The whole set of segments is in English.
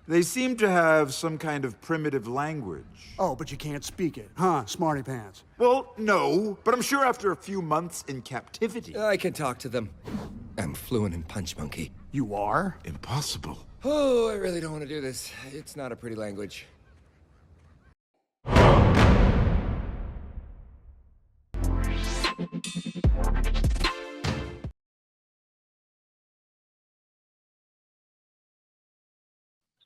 They seem to have some kind of primitive language. Oh, but you can't speak it, huh, smarty pants? Well, no, but I'm sure after a few months in captivity... I can talk to them. I'm fluent in Punch Monkey. You are? Impossible. Oh, I really don't want to do this. It's not a pretty language.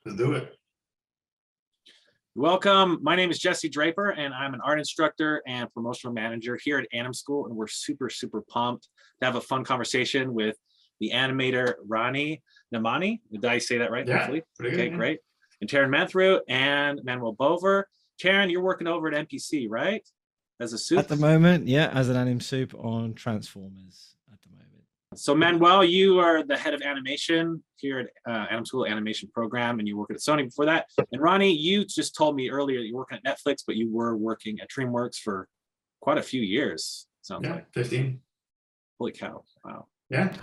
Let's do it. Welcome. My name is Jesse Draper, and I'm an art instructor and promotional manager here at AnimSchool, and we're super, super pumped to have a fun conversation with the Animator Rani Naamani. Did I say that right? Yeah, hopefully? pretty Okay, good, great. And Taran Matharu and Manuel Bover. Taran, you're working over at NPC, right? As a soup? At the moment, yeah, as an anim soup on Transformers at the moment. So Manuel, you are the head of animation here at AnimSchool Animation Program, and you worked at Sony before that. And Ronnie, you just told me earlier you're working at Netflix, but you were working at Dreamworks for quite a few years, sounds like. 15. Holy cow, wow. Yeah.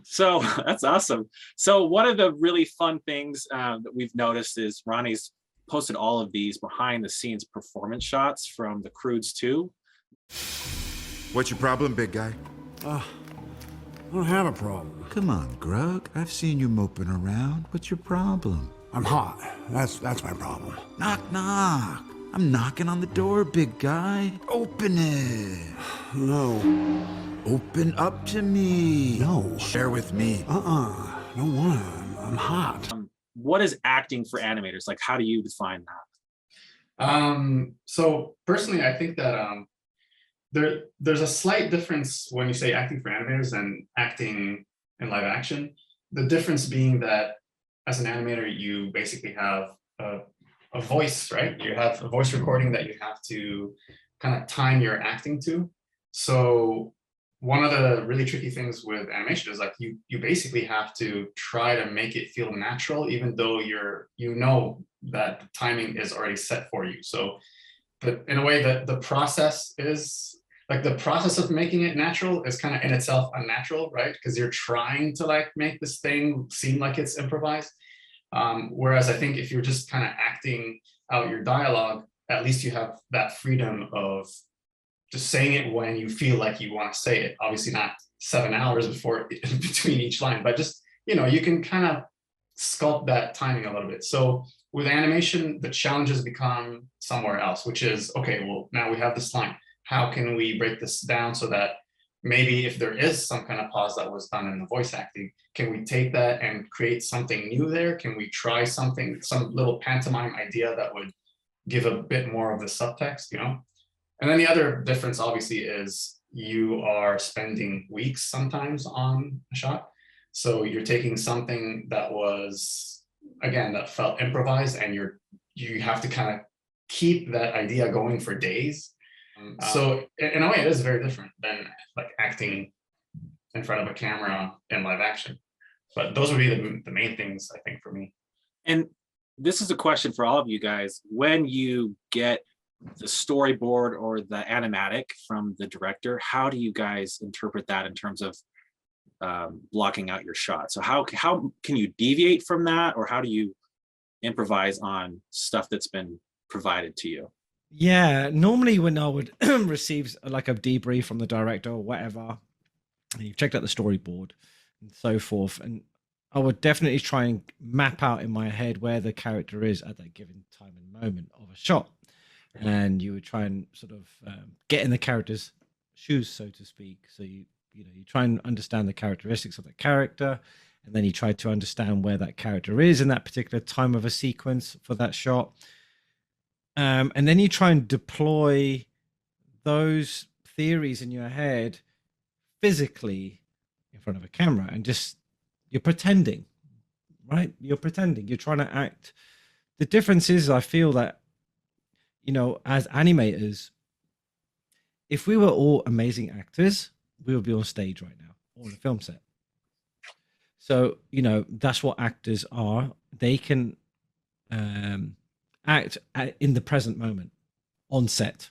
So that's awesome. So one of the really fun things that we've noticed is Ronnie's posted all of these behind the scenes performance shots from the Croods 2. What's your problem, big guy? I don't have a problem. Come on, Grug. I've seen you moping around. What's your problem? I'm hot. That's my problem. Knock, knock. I'm knocking on the door, big guy. Open it. No. Open up to me. No. Share with me. Don't want to. I'm hot. What is acting for animators? Like, how do you define that? So personally, I think that there's a slight difference when you say acting for animators and acting in live action. The difference being that as an animator, you basically have a voice, right? You have a voice recording that you have to kind of time your acting to. So one of the really tricky things with animation is like you basically have to try to make it feel natural, even though you know that the timing is already set for you. So, but in a way that the process is like the process of making it natural is kind of in itself unnatural, right? Because you're trying to like make this thing seem like it's improvised. Whereas I think if you're just kind of acting out your dialogue, at least you have that freedom of just saying it when you feel like you want to say it. Obviously not 7 hours between each line, but just, you can kind of sculpt that timing a little bit. So with animation, the challenges become somewhere else, which is, okay, well, now we have this line. How can we break this down so that maybe if there is some kind of pause that was done in the voice acting, can we take that and create something new there? Can we try something, some little pantomime idea that would give a bit more of the subtext, And then the other difference obviously is you are spending weeks sometimes on a shot. So you're taking something that was, again, that felt improvised, and you have to kind of keep that idea going for days. So in a way, it is very different than like acting in front of a camera in live action. But those would be the main things, I think, for me. And this is a question for all of you guys. When you get the storyboard or the animatic from the director, how do you guys interpret that in terms of blocking out your shot? So how can you deviate from that, or how do you improvise on stuff that's been provided to you? Yeah, normally when I would receive like a debrief from the director or whatever, and you've checked out the storyboard and so forth, and I would definitely try and map out in my head where the character is at that given time and moment of a shot. And you would try and sort of get in the character's shoes, so to speak. So you try and understand the characteristics of the character, and then you try to understand where that character is in that particular time of a sequence for that shot. And then you try and deploy those theories in your head physically in front of a camera, and just you're pretending, right? You're pretending. You're trying to act. The difference is, I feel that, as animators, if we were all amazing actors, we would be on stage right now or on a film set. So, that's what actors are. They can act in the present moment on set,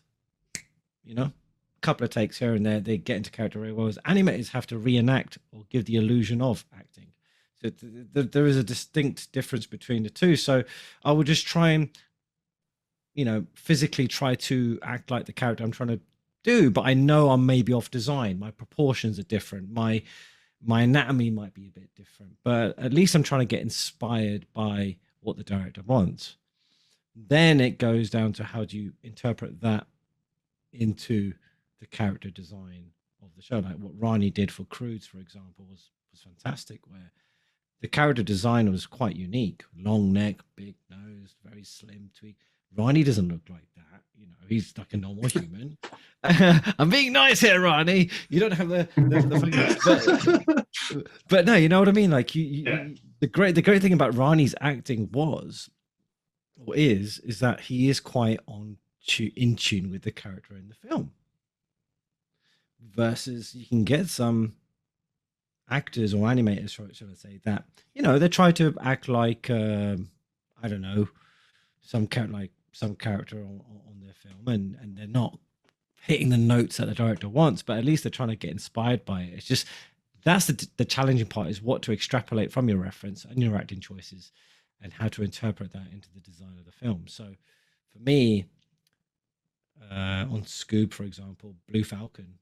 a couple of takes here and there, they get into character very well. As animators have to reenact or give the illusion of acting. So There is a distinct difference between the two. So I would just try and, physically try to act like the character I'm trying to do, but I know I'm maybe off design. My proportions are different. My anatomy might be a bit different, but at least I'm trying to get inspired by what the director wants. Then it goes down to how do you interpret that into the character design of the show. Like what Rani did for Croods, for example, was fantastic, where the character design was quite unique. Long neck, big nose, very slim tweak. Rani doesn't look like that. He's like a normal human. I'm being nice here, Rani. You don't have the but no, you know what I mean? Like the great thing about Rani's acting is that he is quite in tune with the character in the film. Versus you can get some actors or animators, should I say, that they try to act like I don't know, some character on their film, and they're not hitting the notes that the director wants, but at least they're trying to get inspired by it. It's just that's the challenging part, is what to extrapolate from your reference and your acting choices and how to interpret that into the design of the film. So for me, on Scoob, for example, Blue Falcon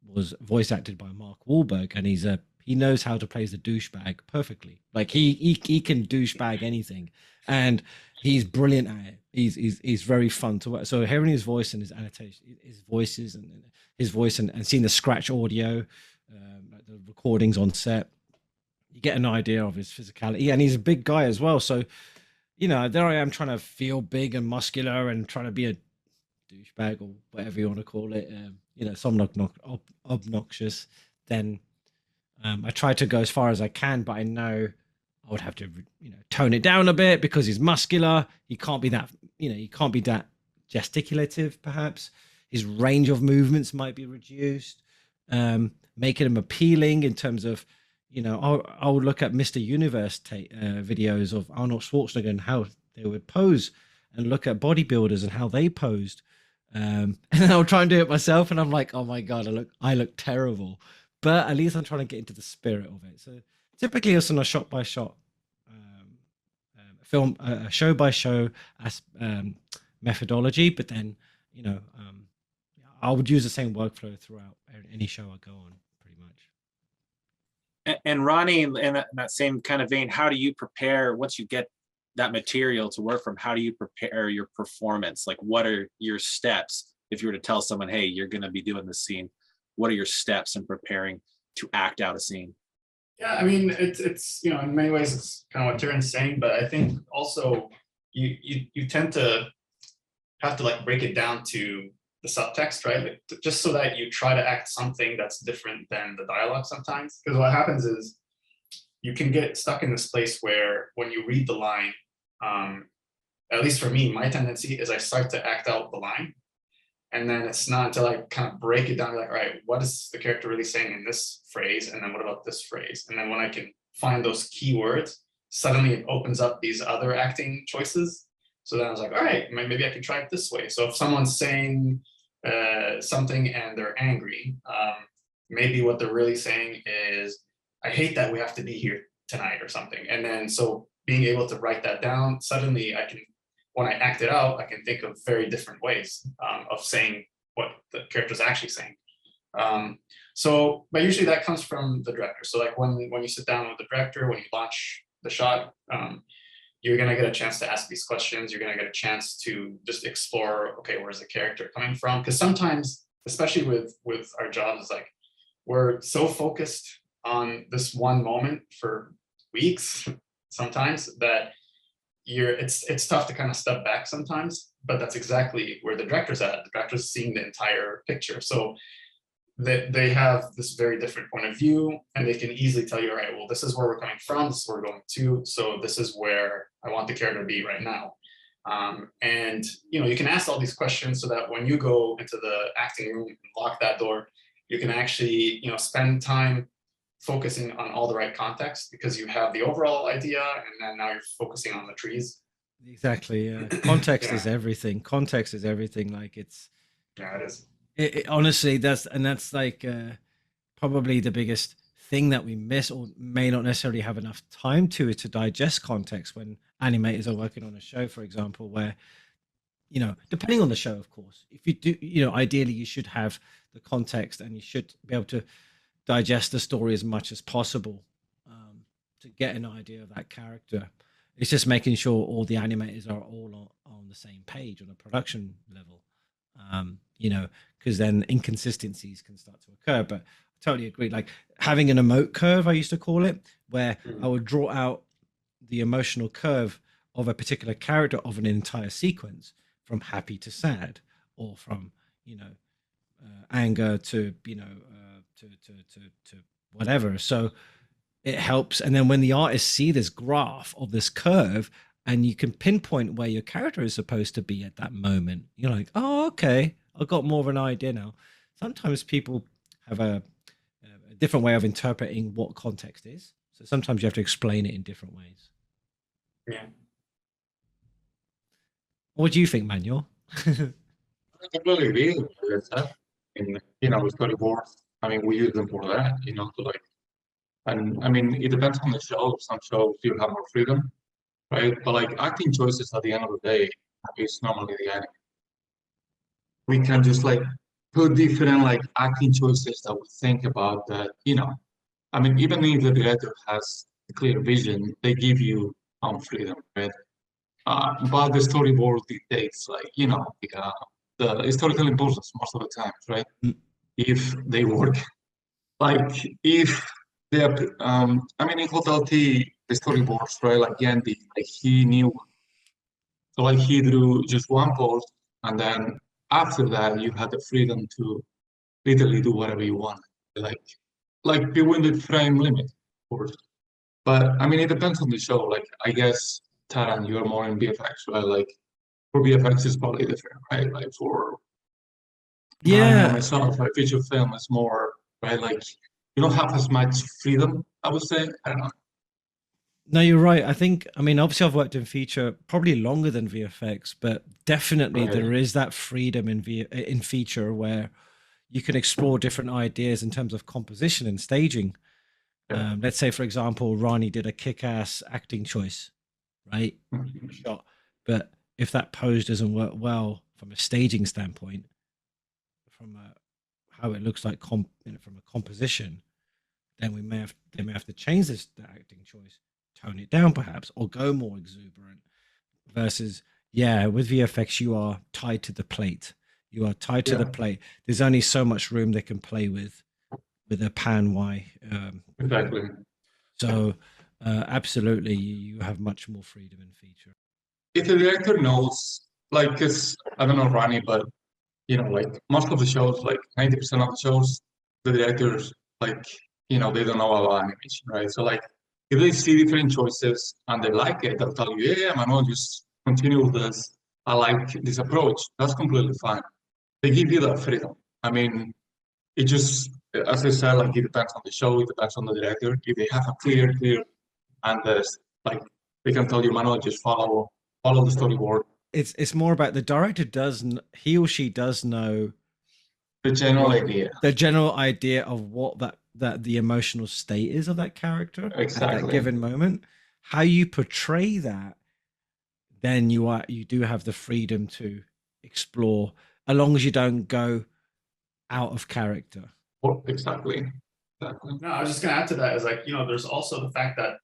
was voice acted by Mark Wahlberg, and he knows how to play the douchebag perfectly. Like he can douchebag anything, and he's brilliant at it. He's very fun to work. So hearing his voice and his annotation, his voices and his voice, and seeing the scratch audio, like the recordings on set, you get an idea of his physicality. And he's a big guy as well. So, there I am trying to feel big and muscular and trying to be a douchebag or whatever you want to call it. Somewhat obnoxious. Then I try to go as far as I can, but I know I would have to, tone it down a bit because he's muscular. He can't be that, he can't be that gesticulative, perhaps. His range of movements might be reduced, making him appealing in terms of, I would look at Mr. Universe videos of Arnold Schwarzenegger and how they would pose, and look at bodybuilders and how they posed. And I'll try and do it myself, and I'm like, oh my God, I look terrible. But at least I'm trying to get into the spirit of it. So typically it's on a shot by shot film, a show by show methodology. But then, I would use the same workflow throughout any show I go on, pretty much. And Ronnie, in that same kind of vein, how do you prepare once you get that material to work from? How do you prepare your performance? Like, what are your steps if you were to tell someone, hey, you're going to be doing this scene? What are your steps in preparing to act out a scene? Yeah, I mean, it's in many ways it's kind of what Taran's saying, but I think also you tend to have to like break it down to the subtext, right? Like, just so that you try to act something that's different than the dialogue sometimes. Because what happens is you can get stuck in this place where when you read the line, at least for me, my tendency is I start to act out the line. And then it's not until I kind of break it down, like, all right, what is the character really saying in this phrase? And then what about this phrase? And then when I can find those keywords, suddenly it opens up these other acting choices. So then I was like, all right, maybe I can try it this way. So if someone's saying something and they're angry, maybe what they're really saying is, I hate that we have to be here tonight or something. And then so being able to write that down, suddenly I can, when I act it out, I can think of very different ways of saying what the character's actually saying. But usually that comes from the director. So like when you sit down with the director, when you launch the shot, you're gonna get a chance to ask these questions. You're gonna get a chance to just explore, okay, where's the character coming from? Because sometimes, especially with our jobs, like we're so focused on this one moment for weeks sometimes that it's tough to kind of step back sometimes, but that's exactly where the director's at. The director's seeing the entire picture. So they have this very different point of view, and they can easily tell you, all right, well, this is where we're coming from, this is where we're going to, so this is where I want the character to be right now. And you can ask all these questions so that when you go into the acting room and lock that door, you can actually spend time focusing on all the right context, because you have the overall idea, and then now you're focusing on the trees. Exactly. Yeah. Context is everything. Context is everything. Like it is. It honestly, that's like probably the biggest thing that we miss or may not necessarily have enough time to is to digest context when animators are working on a show, for example, where, you know, depending on the show, of course, if you do, you know, ideally you should have the context and you should be able to digest the story as much as possible to get an idea of that character. It's just making sure all the animators are all on the same page on a production level, you know, because then inconsistencies can start to occur. But I totally agree. Like having an emote curve, I used to call it, where I would draw out the emotional curve of a particular character of an entire sequence, from happy to sad, or from, you know, anger to, you know, to whatever. So it helps. And then when the artists see this graph of this curve and you can pinpoint where your character is supposed to be at that moment, you're like, oh, okay, I've got more of an idea now. Sometimes people have a different way of interpreting what context is. So sometimes you have to explain it in different ways. Yeah. What do you think, Manuel? I completely agree with that. And, you know, storyboards, I mean, we use them for that, you know, to like, and I mean, it depends on the show. Some shows you have more freedom, right? But like acting choices at the end of the day is normally the anime. We can just like put different like acting choices that we think about that, you know, I mean, even if the director has a clear vision, they give you freedom, right? But the storyboard dictates, like, you know, the storytelling process most of the times, right? If they work, like if they are, I mean, in Hotel T, the storyboards, right? Like Andy, like he knew, so like he drew just one pose, and then after that, you had the freedom to literally do whatever you want, like be within the frame limit, of course. But I mean, it depends on the show. Like I guess Taran, you're more in VFX, right? Like for VFX is probably different, right? Like for myself, like feature film is more, right? Like you don't have as much freedom, I would say. I don't know. No, you're right. I think, I mean, obviously I've worked in feature probably longer than VFX, but definitely there is that freedom in feature where you can explore different ideas in terms of composition and staging. Let's say, for example, Rani did a kick-ass acting choice, right? Shot. But if that pose doesn't work well from a staging standpoint, from how it looks like from a composition, then they may have to change the acting choice, tone it down perhaps, or go more exuberant. Versus, with VFX you are tied to the plate. You are tied to the plate. There's only so much room they can play with a pan Y. Exactly. So absolutely, you have much more freedom in feature. If the director knows, like, cause I don't know Rani, but you know, like most of the shows, like 90% of the shows, the directors, like, you know, they don't know about animation, right? So like, if they see different choices and they like it, they'll tell you, yeah, Manuel, just continue with this. I like this approach. That's completely fine. They give you that freedom. I mean, it just, as I said, like it depends on the show, it depends on the director. If they have a clear, and there's like they can tell you, Manuel, just follow the storyboard. It's more about the director he or she does know the general idea of what that the emotional state is of that character at exactly. that given moment. How you portray that, then you do have the freedom to explore, as long as you don't go out of character. Well, exactly. No, I was just gonna add to that is like, you know, there's also the fact that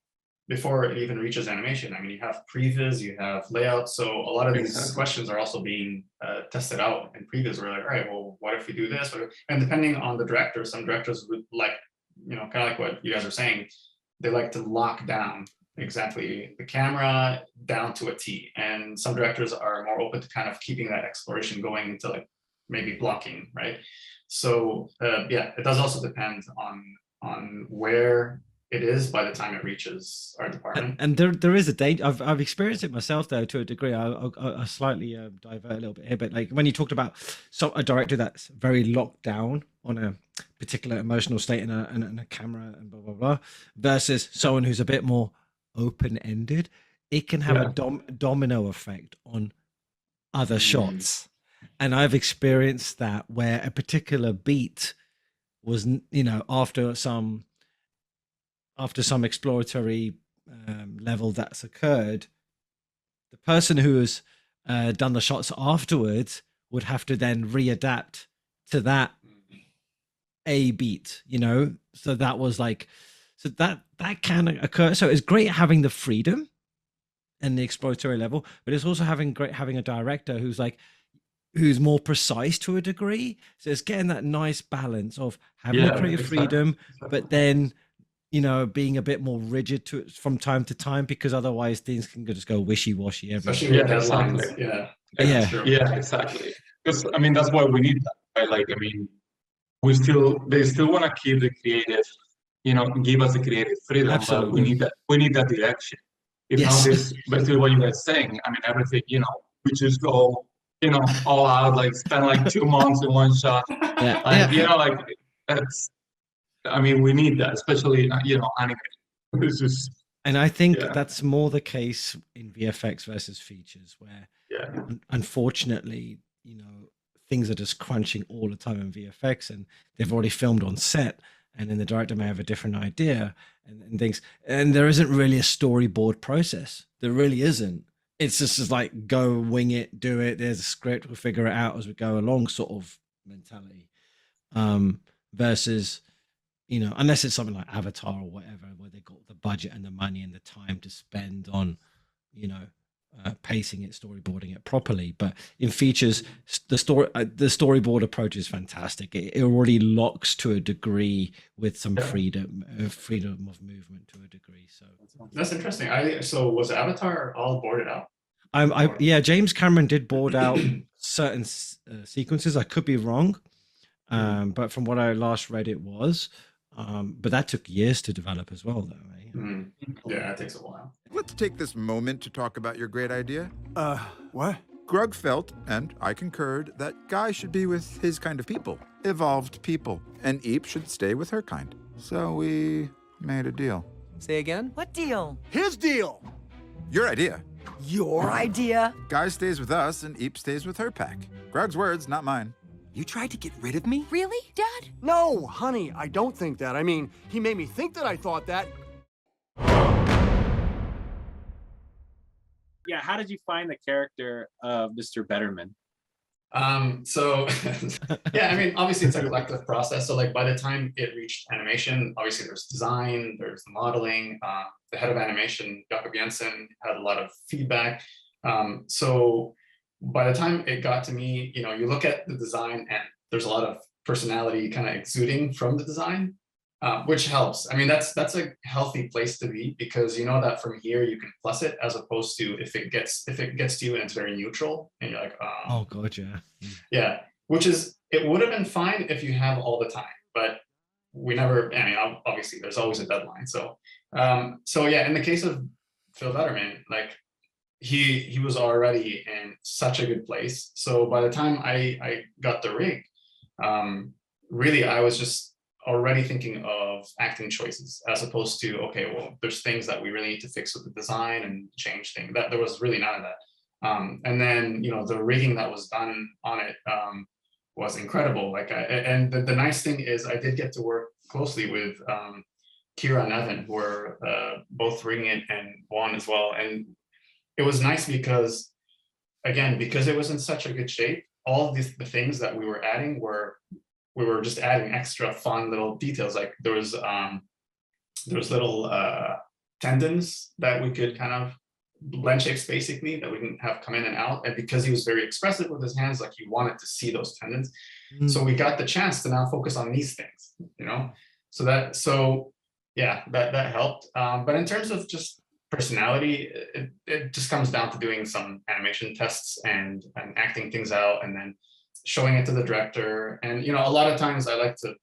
before it even reaches animation, I mean, you have previs, you have layouts, so a lot of these questions are also being tested out in previs. We're like, all right, well, what if we do this? And depending on the director, some directors would like, you know, kind of like what you guys are saying, they like to lock down exactly the camera down to a T. And some directors are more open to kind of keeping that exploration going into like maybe blocking, right? So it does also depend on where it is by the time it reaches our department. And there is a danger. I've experienced it myself though, to a degree. I'll slightly divert a little bit here, but like when you talked about a director that's very locked down on a particular emotional state and a camera and blah blah blah, versus someone who's a bit more open-ended, it can have a domino effect on other shots. And I've experienced that where a particular beat was, you know, after some after some exploratory level that's occurred, the person who has done the shots afterwards would have to then readapt to that a beat, you know. So that was like, so that can occur. So it's great having the freedom and the exploratory level, but it's also great having a director who's more precise to a degree. So it's getting that nice balance of having the creative freedom, but then, you know, being a bit more rigid to it from time to time, because otherwise things can just go wishy-washy. Especially with deadlines. Yeah, exactly. Because I mean, that's why we need that, right? Like, I mean, they still want to keep the creative, you know, give us the creative freedom. Absolutely. But we need that direction. If not, this basically what you guys saying. I mean, everything, you know, we just go, you know, all out, like spend like 2 months in one shot. You know, like that's. I mean, we need that, especially you know, animating. It's just. And I think that's more the case in VFX versus features, where unfortunately, you know, things are just crunching all the time in VFX, and they've already filmed on set, and then the director may have a different idea and things, and there isn't really a storyboard process. There really isn't. It's just like go wing it, do it. There's a script, we'll figure it out as we go along, sort of mentality. Versus, you know, unless it's something like Avatar or whatever, where they got the budget and the money and the time to spend on, you know, pacing it, storyboarding it properly. But in features, the storyboard approach is fantastic. It already locks to a degree with some freedom of movement to a degree. So that's interesting. So was Avatar all boarded out? James Cameron did board out certain sequences. I could be wrong, but from what I last read, it was. But that took years to develop as well, though, right? Yeah, it takes a while. Let's take this moment to talk about your great idea. What? Grug felt, and I concurred, that Guy should be with his kind of people, evolved people, and Eep should stay with her kind. So we made a deal. Say again? What deal? His deal! Your idea. Your idea? Guy stays with us, and Eep stays with her pack. Grug's words, not mine. You tried to get rid of me? Really, Dad? No, honey, I don't think that. I mean, he made me think that I thought that. Yeah, how did you find the character of Mr. Betterman? So yeah, I mean, obviously it's a collective process. So like by the time it reached animation, obviously there's design, there's the modeling. The head of animation, Jakob Jensen, had a lot of feedback. So by the time it got to me, you know, you look at the design and there's a lot of personality kind of exuding from the design, which helps. I mean, that's a healthy place to be, because you know that from here you can plus it, as opposed to if it gets to you and it's very neutral and you're like, oh god, yeah, which is, it would have been fine if you have all the time, but we never. I mean, obviously there's always a deadline. So yeah, in the case of Phil Betterman, like he was already in such a good place. So by the time I got the rig, really I was just already thinking of acting choices, as opposed to, okay, well, there's things that we really need to fix with the design and change things. That there was really none of that. And then, you know, the rigging that was done on it was incredible. Like, and the nice thing is I did get to work closely with Kira and Evan, who were both rigging it, and Juan as well. And it was nice because, again, because it was in such a good shape, all of the things that we were adding we were just adding extra fun little details. Like there was little tendons that we could kind of blend shapes, basically, that we can have come in and out. And because he was very expressive with his hands, like you wanted to see those tendons. So we got the chance to now focus on these things, you know? So yeah, that helped. But in terms of just personality, it just comes down to doing some animation tests and acting things out, and then showing it to the director. And, you know, a lot of times I like to,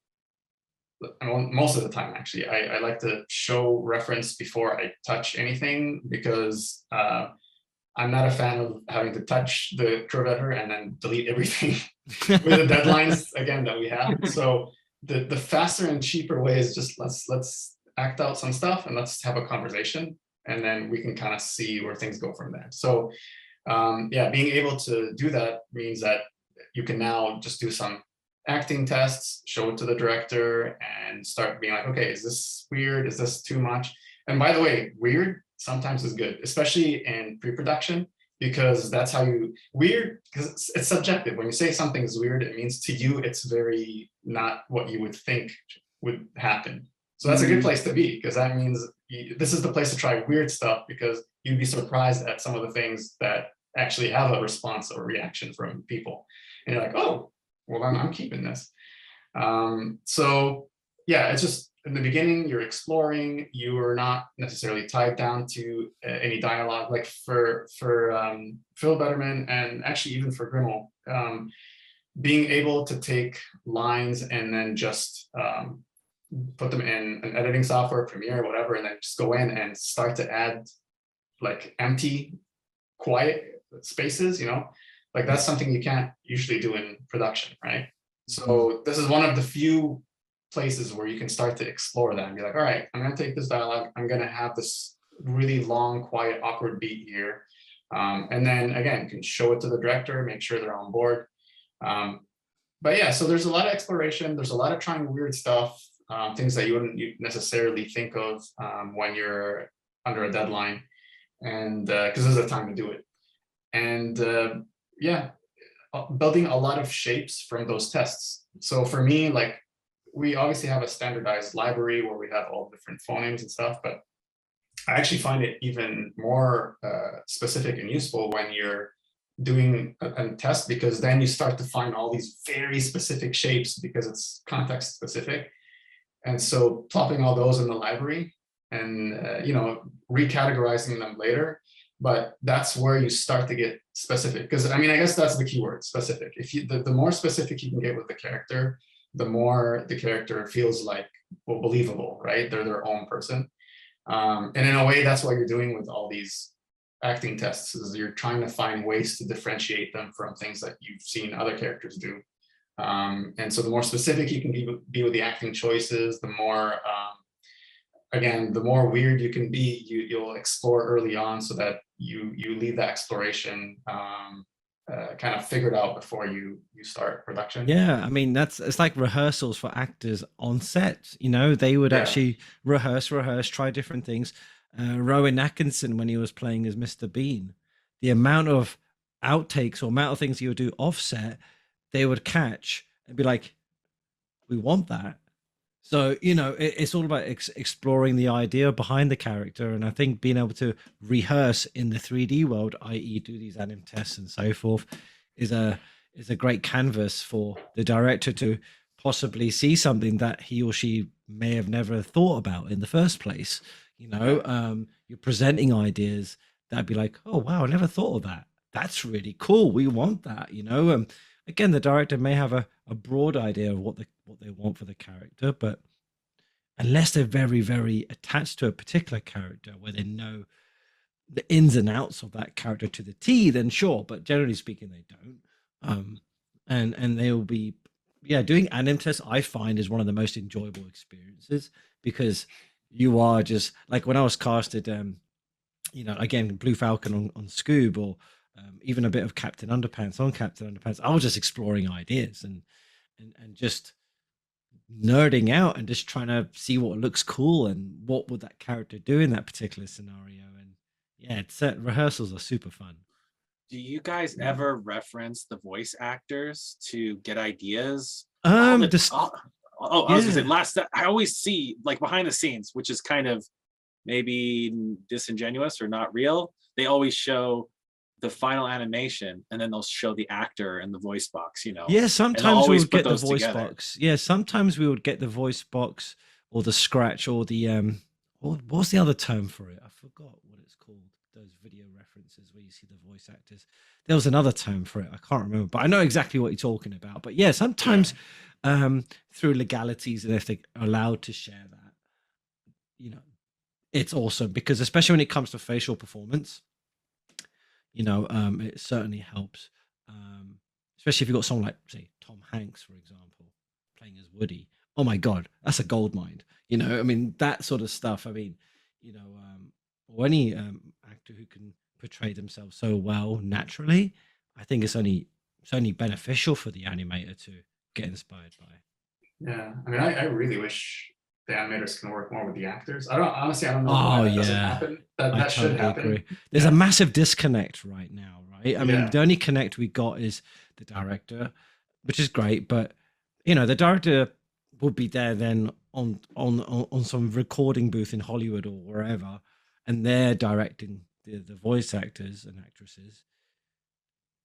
most of the time actually, I like to show reference before I touch anything, because I'm not a fan of having to touch the curve editor and then delete everything with the deadlines again that we have. So the faster and cheaper way is just let's act out some stuff and let's have a conversation, and then we can kind of see where things go from there. So yeah, being able to do that means that you can now just do some acting tests, show it to the director, and start being like, okay, is this weird? Is this too much? And by the way, weird sometimes is good, especially in pre-production, because that's how weird, because it's subjective. When you say something is weird, it means to you it's very not what you would think would happen. So that's a good place to be, because that means this is the place to try weird stuff, because you'd be surprised at some of the things that actually have a response or reaction from people. And you're like, oh, well, I'm keeping this. So yeah, it's just in the beginning, you're exploring, you are not necessarily tied down to any dialogue. Like for Phil Betterman, and actually even for Grimmel, being able to take lines and then just put them in an editing software, Premiere, whatever, and then just go in and start to add like empty, quiet spaces, like that's something you can't usually do in production, right? So this is one of the few places where you can start to explore that and be like, all right, I'm going to take this dialogue, I'm going to have this really long, quiet, awkward beat here. And then again, you can show it to the director, make sure they're on board. But yeah, so there's a lot of exploration. There's a lot of trying weird stuff, things that you wouldn't necessarily think of when you're under a deadline, and because there's a time to do it. And yeah, building a lot of shapes from those tests. So for me, like, we obviously have a standardized library where we have all different phonemes and stuff, but I actually find it even more specific and useful when you're doing a test, because then you start to find all these very specific shapes because it's context specific. And so plopping all those in the library and recategorizing them later, but that's where you start to get specific, because I mean, I guess that's the key word, specific. If you the more specific you can get with the character, the more the character feels like, well, believable, right? They're their own person. And in a way, that's what you're doing with all these acting tests, is you're trying to find ways to differentiate them from things that you've seen other characters do. And so the more specific you can be with the acting choices, the more, again, the more weird you can be, you'll explore early on, so that you leave that exploration kind of figured out before you start production. Yeah, I mean, it's like rehearsals for actors on set. They would actually rehearse, try different things. Rowan Atkinson, when he was playing as Mr. Bean, the amount of outtakes or amount of things he would do offset, they would catch and be like, we want that. So, it's all about exploring the idea behind the character. And I think being able to rehearse in the 3D world, i.e. do these anim tests and so forth, is a great canvas for the director to possibly see something that he or she may have never thought about in the first place. You're presenting ideas that'd be like, oh, wow, I never thought of that. That's really cool. We want that, Again, the director may have a broad idea of what they want for the character, but unless they're very, very attached to a particular character where they know the ins and outs of that character to the T, then sure. But generally speaking, they don't. And they will be, doing anim tests, I find, is one of the most enjoyable experiences, because you are just like, when I was casted, again, Blue Falcon on Scoob, or even a bit of Captain Underpants on Captain Underpants, I was just exploring ideas and just nerding out and just trying to see what looks cool and what would that character do in that particular scenario. And rehearsals are super fun. Do you guys ever reference the voice actors to get ideas? I was gonna say, I always see, like, behind the scenes, which is kind of maybe disingenuous or not real. They always show the final animation, and then they'll show the actor in the voice box. Yeah, sometimes we would get the voice together. box. Yeah, sometimes we would get the voice box or the scratch or the what's the other term for it? I forgot what it's called. Those video references where you see the voice actors. There was another term for it. I can't remember, but I know exactly what you're talking about. But yeah, sometimes through legalities, and if they're allowed to share that, it's awesome, because especially when it comes to facial performance, it certainly helps. Especially if you've got someone like, say, Tom Hanks, for example, playing as Woody. Oh my God, that's a goldmine. That sort of stuff. Or any actor who can portray themselves so well naturally, I think it's only beneficial for the animator to get inspired by. Yeah, I mean, I really wish the animators can work more with the actors. I don't know Oh, why that doesn't yeah. happen. That I should totally happen. agree. There's a massive disconnect right now, right? I mean, Yeah. the only connect we got is the director, which is great, but the director would be there then on some recording booth in Hollywood or wherever, and they're directing the voice actors and actresses.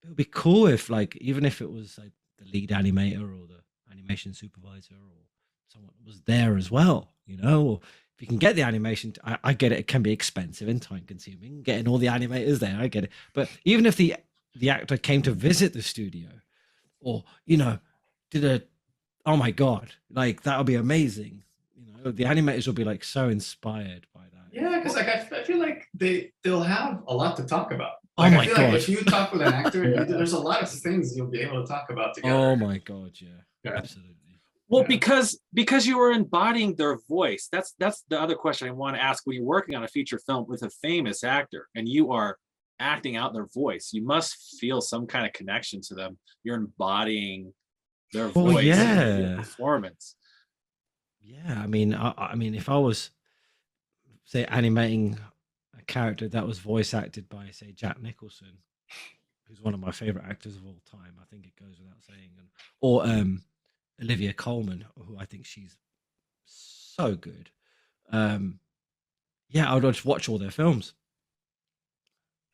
It would be cool if, like, even if it was like the lead animator or the animation supervisor or someone was there as well, or if you can get the animation, I get it can be expensive and time consuming getting all the animators there, I get it, but even if the actor came to visit the studio or did a, oh my god, like that would be amazing. The animators will be like so inspired by that. Yeah, because like I feel like they'll have a lot to talk about. Oh Like, my I feel god. like if you talk with an actor, there's a lot of things you'll be able to talk about together. Oh my god, yeah. Absolutely. Well, because you were embodying their voice. That's the other question I want to ask. When you're working on a feature film with a famous actor and you are acting out their voice, you must feel some kind of connection to them. You're embodying their voice in your performance. Yeah, I mean, if I was, say, animating a character that was voice acted by, say, Jack Nicholson, who's one of my favorite actors of all time, I think it goes without saying, or Olivia Colman, who I think she's so good. Yeah, I would just watch all their films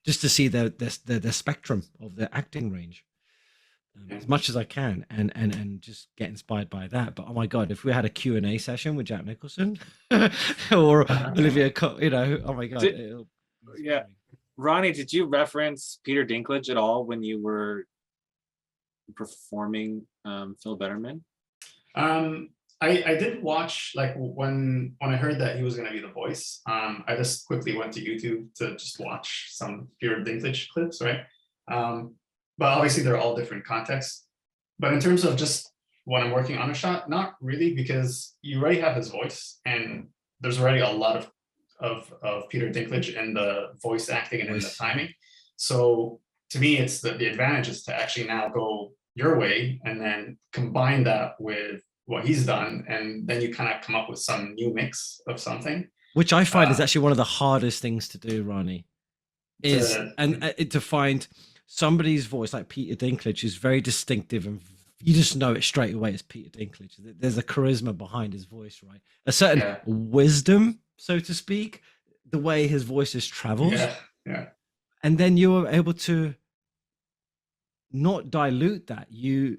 just to see the spectrum of their acting range. As much as I can, and just get inspired by that. But oh my god, if we had a Q&A session with Jack Nicholson or Olivia, oh my god. Yeah, Ronnie, did you reference Peter Dinklage at all when you were performing Phil Betterman? I did watch, like, when I heard that he was going to be the voice. I just quickly went to YouTube to just watch some Peter Dinklage clips, right? But obviously they're all different contexts. But in terms of just when I'm working on a shot, not really, because you already have his voice and there's already a lot of Peter Dinklage in the voice acting and in the timing. So to me, it's the advantage is to actually now go your way and then combine that with what he's done. And then you kind of come up with some new mix of something. Which I find is actually one of the hardest things to do, Ronnie, is to find somebody's voice like Peter Dinklage is very distinctive and you just know it straight away. It's Peter Dinklage. There's a charisma behind his voice, right? A certain wisdom, so to speak, the way his voice is travels. Yeah. And then you're able to not dilute that. You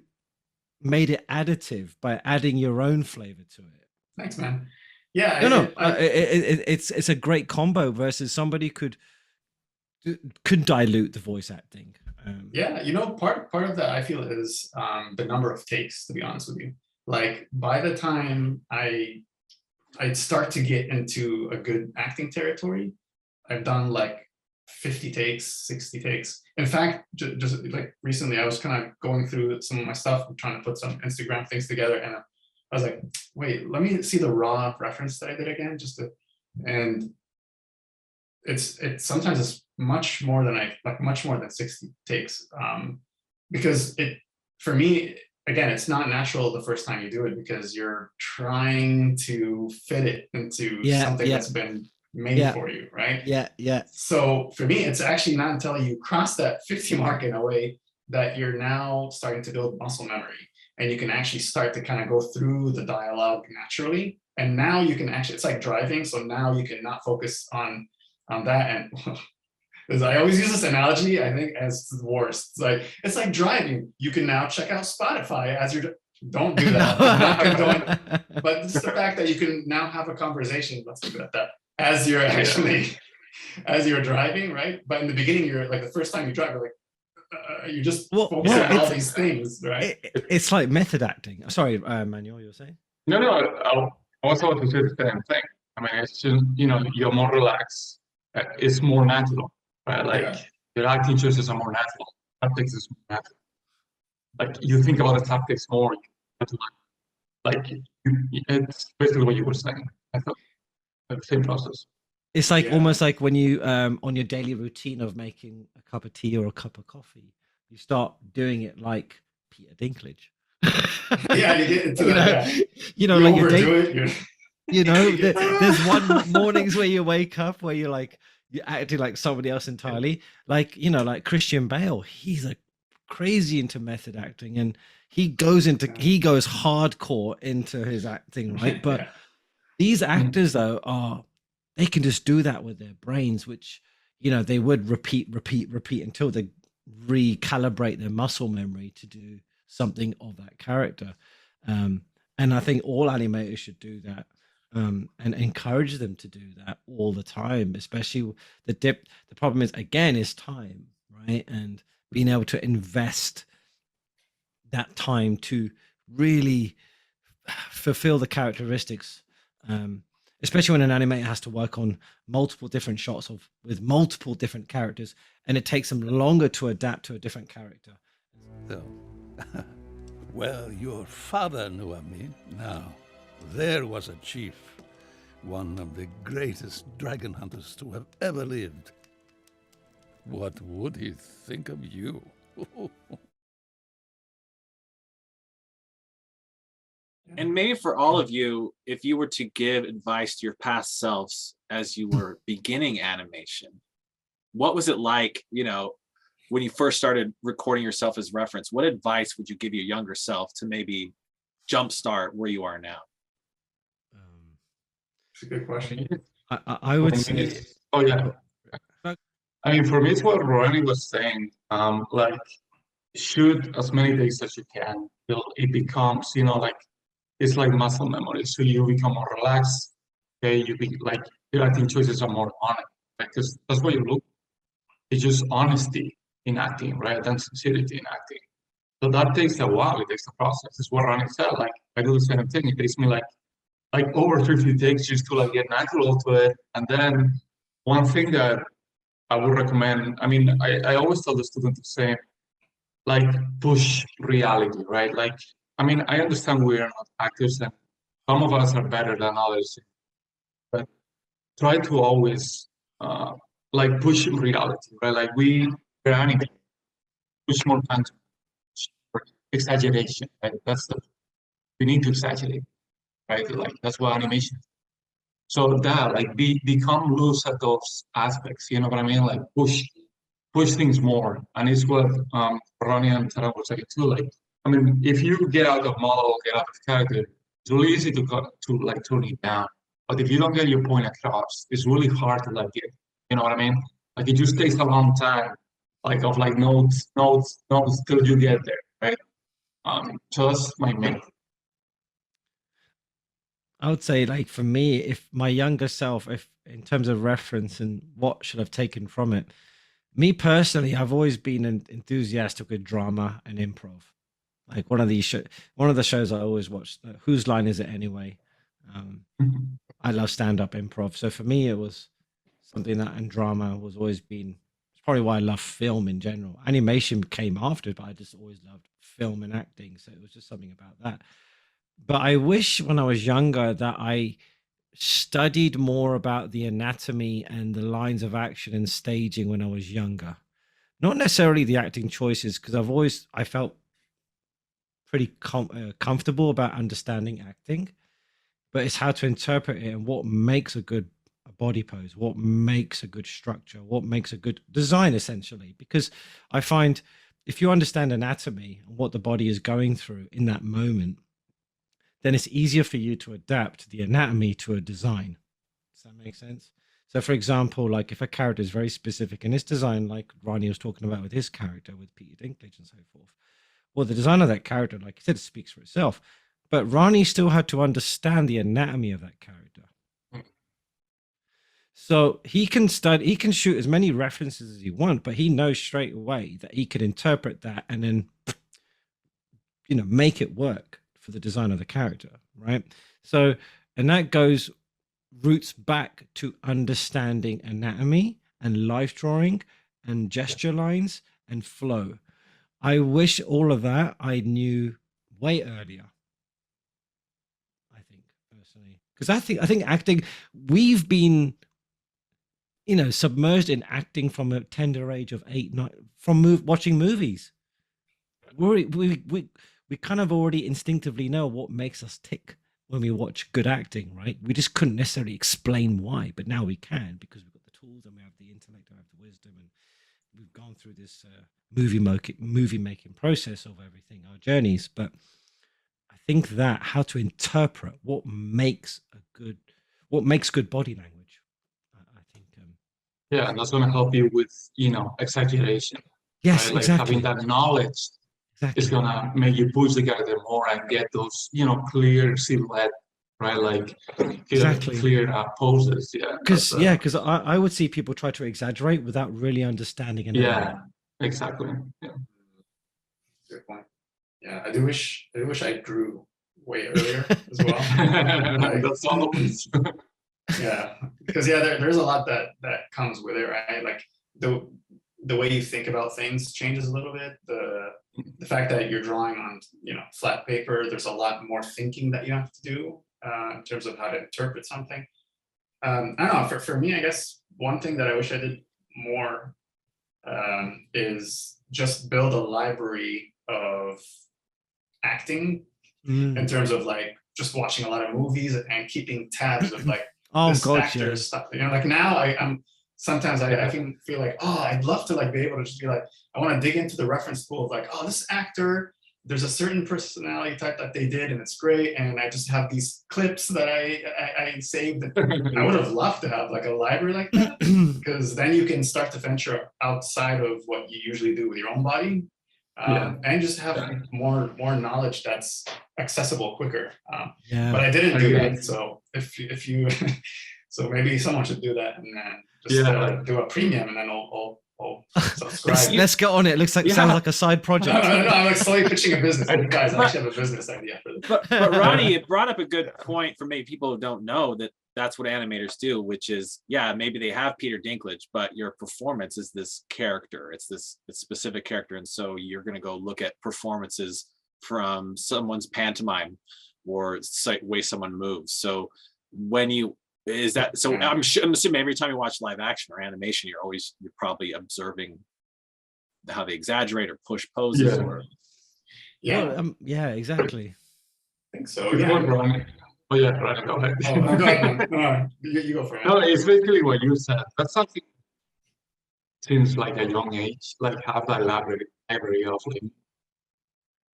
made it additive by adding your own flavor to it. Thanks, man. Yeah. It's a great combo versus somebody could dilute the voice acting. Yeah, part of that I feel is the number of takes, to be honest with you. Like by the time I'd start to get into a good acting territory, I've done like 50 takes, 60 takes. In fact, just like recently I was kind of going through some of my stuff, I'm trying to put some Instagram things together, and I was like, wait, let me see the raw reference that I did again, and it's sometimes it's much more than 60 takes, because for me, again, it's not natural the first time you do it because you're trying to fit it into something that's been made for you, right? Yeah. So for me, it's actually not until you cross that 50 mark in a way that you're now starting to build muscle memory, and you can actually start to kind of go through the dialogue naturally. And now you can actually, it's like driving. So now you can not focus on that. And I always use this analogy, I think, as the worst. It's like driving. You can now check out Spotify as you're, don't do that. Not condoning, but it's the fact that you can now have a conversation, let's leave it at that, as you're driving, right? But in the beginning, you're like, the first time you drive, you're like, you're just focusing on all these things, right? It's like method acting. Sorry, Manuel, you were saying? No, I was about to say the same thing. I mean, it's just, you're more relaxed. It's more natural, right? Like your acting choices are more natural. Subtext is more natural. Like you think about the subtext more. It's basically what you were saying. I thought the same process. It's like almost like when you on your daily routine of making a cup of tea or a cup of coffee, you start doing it like Peter Dinklage. Yeah, you get into you know, that. Yeah. you know, You like your overdo day, it. You're... you know, there's one mornings where you wake up where you're acting like somebody else entirely. Like, you know, like Christian Bale, he's a crazy into method acting, and he goes hardcore into his acting, right? But Yeah. these actors though they can just do that with their brains, which, you know, they would repeat until they recalibrate their muscle memory to do something of that character. And I think all animators should do that, and encourage them to do that all the time, especially the problem is, again, is time, right? And being able to invest that time to really fulfill the characteristics, especially when an animator has to work on multiple different shots with multiple different characters, and it takes them longer to adapt to a different character. So, well, your father knew of me. Now, there was a chief, one of the greatest dragon hunters to have ever lived. What would he think of you? And maybe for all of you, if you were to give advice to your past selves as you were beginning animation, what was it like, you know, when you first started recording yourself as reference? What advice would you give your younger self to maybe jumpstart where you are now? It's a good question. I would say... Oh, yeah. I mean, for me, it's what Ronnie was saying. Like, shoot as many days as you can till it becomes, you know, like, it's like muscle memory. So you become more relaxed. Okay, you be like, your acting choices are more honest. Like, that's what you look. It's just honesty in acting, right? And sincerity in acting. So that takes a while. It takes a process. It's what Ronnie said. Like, I do the same thing. It takes me like over 50 takes just to like get natural to it. And then one thing that I would recommend, I mean, I always tell the student the same, like, push reality, right? Like, I mean, I understand we are not actors and some of us are better than others, but try to always like push reality, right? Like we're animators, push more content, exaggeration, right? We need to exaggerate, right? Like that's what animation is. So that, like, become loose at those aspects, you know what I mean? Like push things more. And it's what Ronnie and Taran were saying too. Like, I mean, if you get out of model, get out of character, it's really easy to like turn it down. But if you don't get your point across, it's really hard to like get, you know what I mean? Like it just takes a long time, like of like notes till you get there, right? So that's my main. I would say, like, for me, if my younger self, if in terms of reference and what should have taken from it, me personally, I've always been enthusiastic with drama and improv. Like one of the shows I always watched, Whose Line Is It Anyway? I love stand-up improv. So for me, it was something that, and drama was always been, it's probably why I love film in general. Animation came after, but I just always loved film and acting. So it was just something about that. But I wish when I was younger that I studied more about the anatomy and the lines of action and staging when I was younger. Not necessarily the acting choices, because I felt pretty comfortable about understanding acting, but it's how to interpret it and what makes a good body pose, what makes a good structure, what makes a good design, essentially. Because I find if you understand anatomy and what the body is going through in that moment, then it's easier for you to adapt the anatomy to a design. Does that make sense? So for example, like if a character is very specific in its design, like Rani was talking about with his character, with Peter Dinklage and so forth, well, the design of that character, like I said, speaks for itself. But Rani still had to understand the anatomy of that character. So he can shoot as many references as he wants, but he knows straight away that he could interpret that and then, you know, make it work for the design of the character, right? So, and that roots back to understanding anatomy and life drawing and gesture lines and flow. I wish all of that I knew way earlier. I think personally, because I think acting, we've been, you know, submerged in acting from a tender age of 8, 9, from watching movies. we kind of already instinctively know what makes us tick when we watch good acting, right? We just couldn't necessarily explain why, but now we can because we've got the tools and we have the intellect, we have the wisdom, and we've gone through this movie making process of everything, our journeys. But I think that how to interpret what makes good body language, I think. Yeah, and that's going to help you with, exaggeration. Yes, right? Like exactly. having that knowledge Exactly. is going to make you push the character more and get those, clear silhouette, right? Like clear poses. Yeah. Because I would see people try to exaggerate without really understanding anatomy. Yeah, exactly. Yeah. Good point. Yeah, I do wish I drew way earlier as well. That's always. Yeah, because there's a lot that comes with it, right? Like the way you think about things changes a little bit. The fact that you're drawing on flat paper, there's a lot more thinking that you have to do in terms of how to interpret something. I don't know. For me, I guess one thing that I wish I did more is just build a library of acting in terms of like just watching a lot of movies and keeping tabs of like actor stuff. Like now I'm sometimes I can feel like, I'd love to like be able to just be like, I want to dig into the reference pool of like, this actor, there's a certain personality type that they did and it's great, and I just have these clips that I saved. I would have loved to have like a library like that, because then you can start to venture outside of what you usually do with your own body, and just have more knowledge that's accessible quicker. But I didn't do that, so if you so maybe someone should do that and then just do a premium, and then I'll subscribe. Let's get on it. It looks like sounds like a side project. No, I'm like slowly pitching a business. Guys, I actually have a business idea for this. But Ronnie, it brought up a good point for maybe people who don't know that that's what animators do, which is, maybe they have Peter Dinklage, but your performance is this character. It's this specific character. And so you're going to go look at performances from someone's pantomime or way someone moves. So when you, I'm assuming every time you watch live action or animation, you're probably observing how they exaggerate or push poses exactly. I think so. Right, go ahead. Go ahead. No, you go for it. No, it's basically what you said. That's something since like a young age, like have that library of like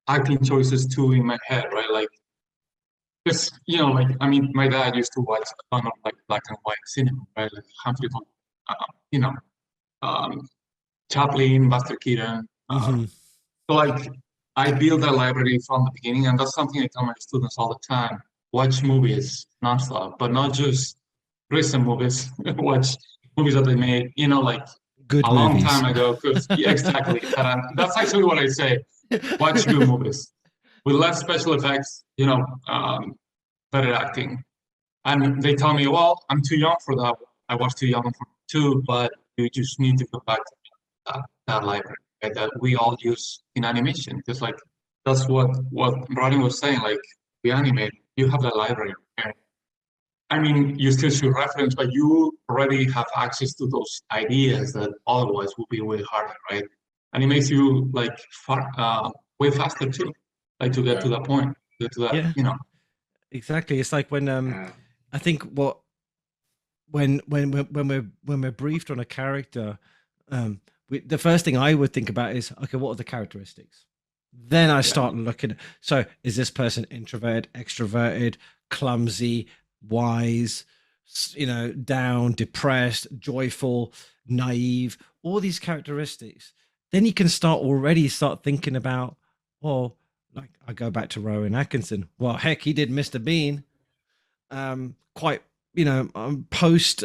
acting choices too in my head, right? Like, because my dad used to watch a ton of like black and white cinema, right? Like Humphrey, Chaplin, Buster Keaton. So like I build a library from the beginning, and that's something I tell my students all the time. Watch movies nonstop, but not just recent movies. Watch movies that they made, like good a long time ago. Because exactly, that's actually what I say. Watch good movies with less special effects, better acting. And they tell me, well, I'm too young for that. I was too young for it too, but you just need to go back to that library that we all use in animation. Because like that's what Ronnie was saying. Like we animate, you have that library. I mean, you still should reference, but you already have access to those ideas that otherwise would be way harder, right? And it makes you like way faster too, like to get to that point, get to that, Exactly. It's like when I think when we're briefed on a character, the first thing I would think about is, okay, what are the characteristics? Then I start looking. So is this person introverted, extroverted, clumsy, wise, down, depressed, joyful, naive, all these characteristics. Then you can start thinking about, well, like I go back to Rowan Atkinson. Well, heck, he did Mr. Bean. Quite, post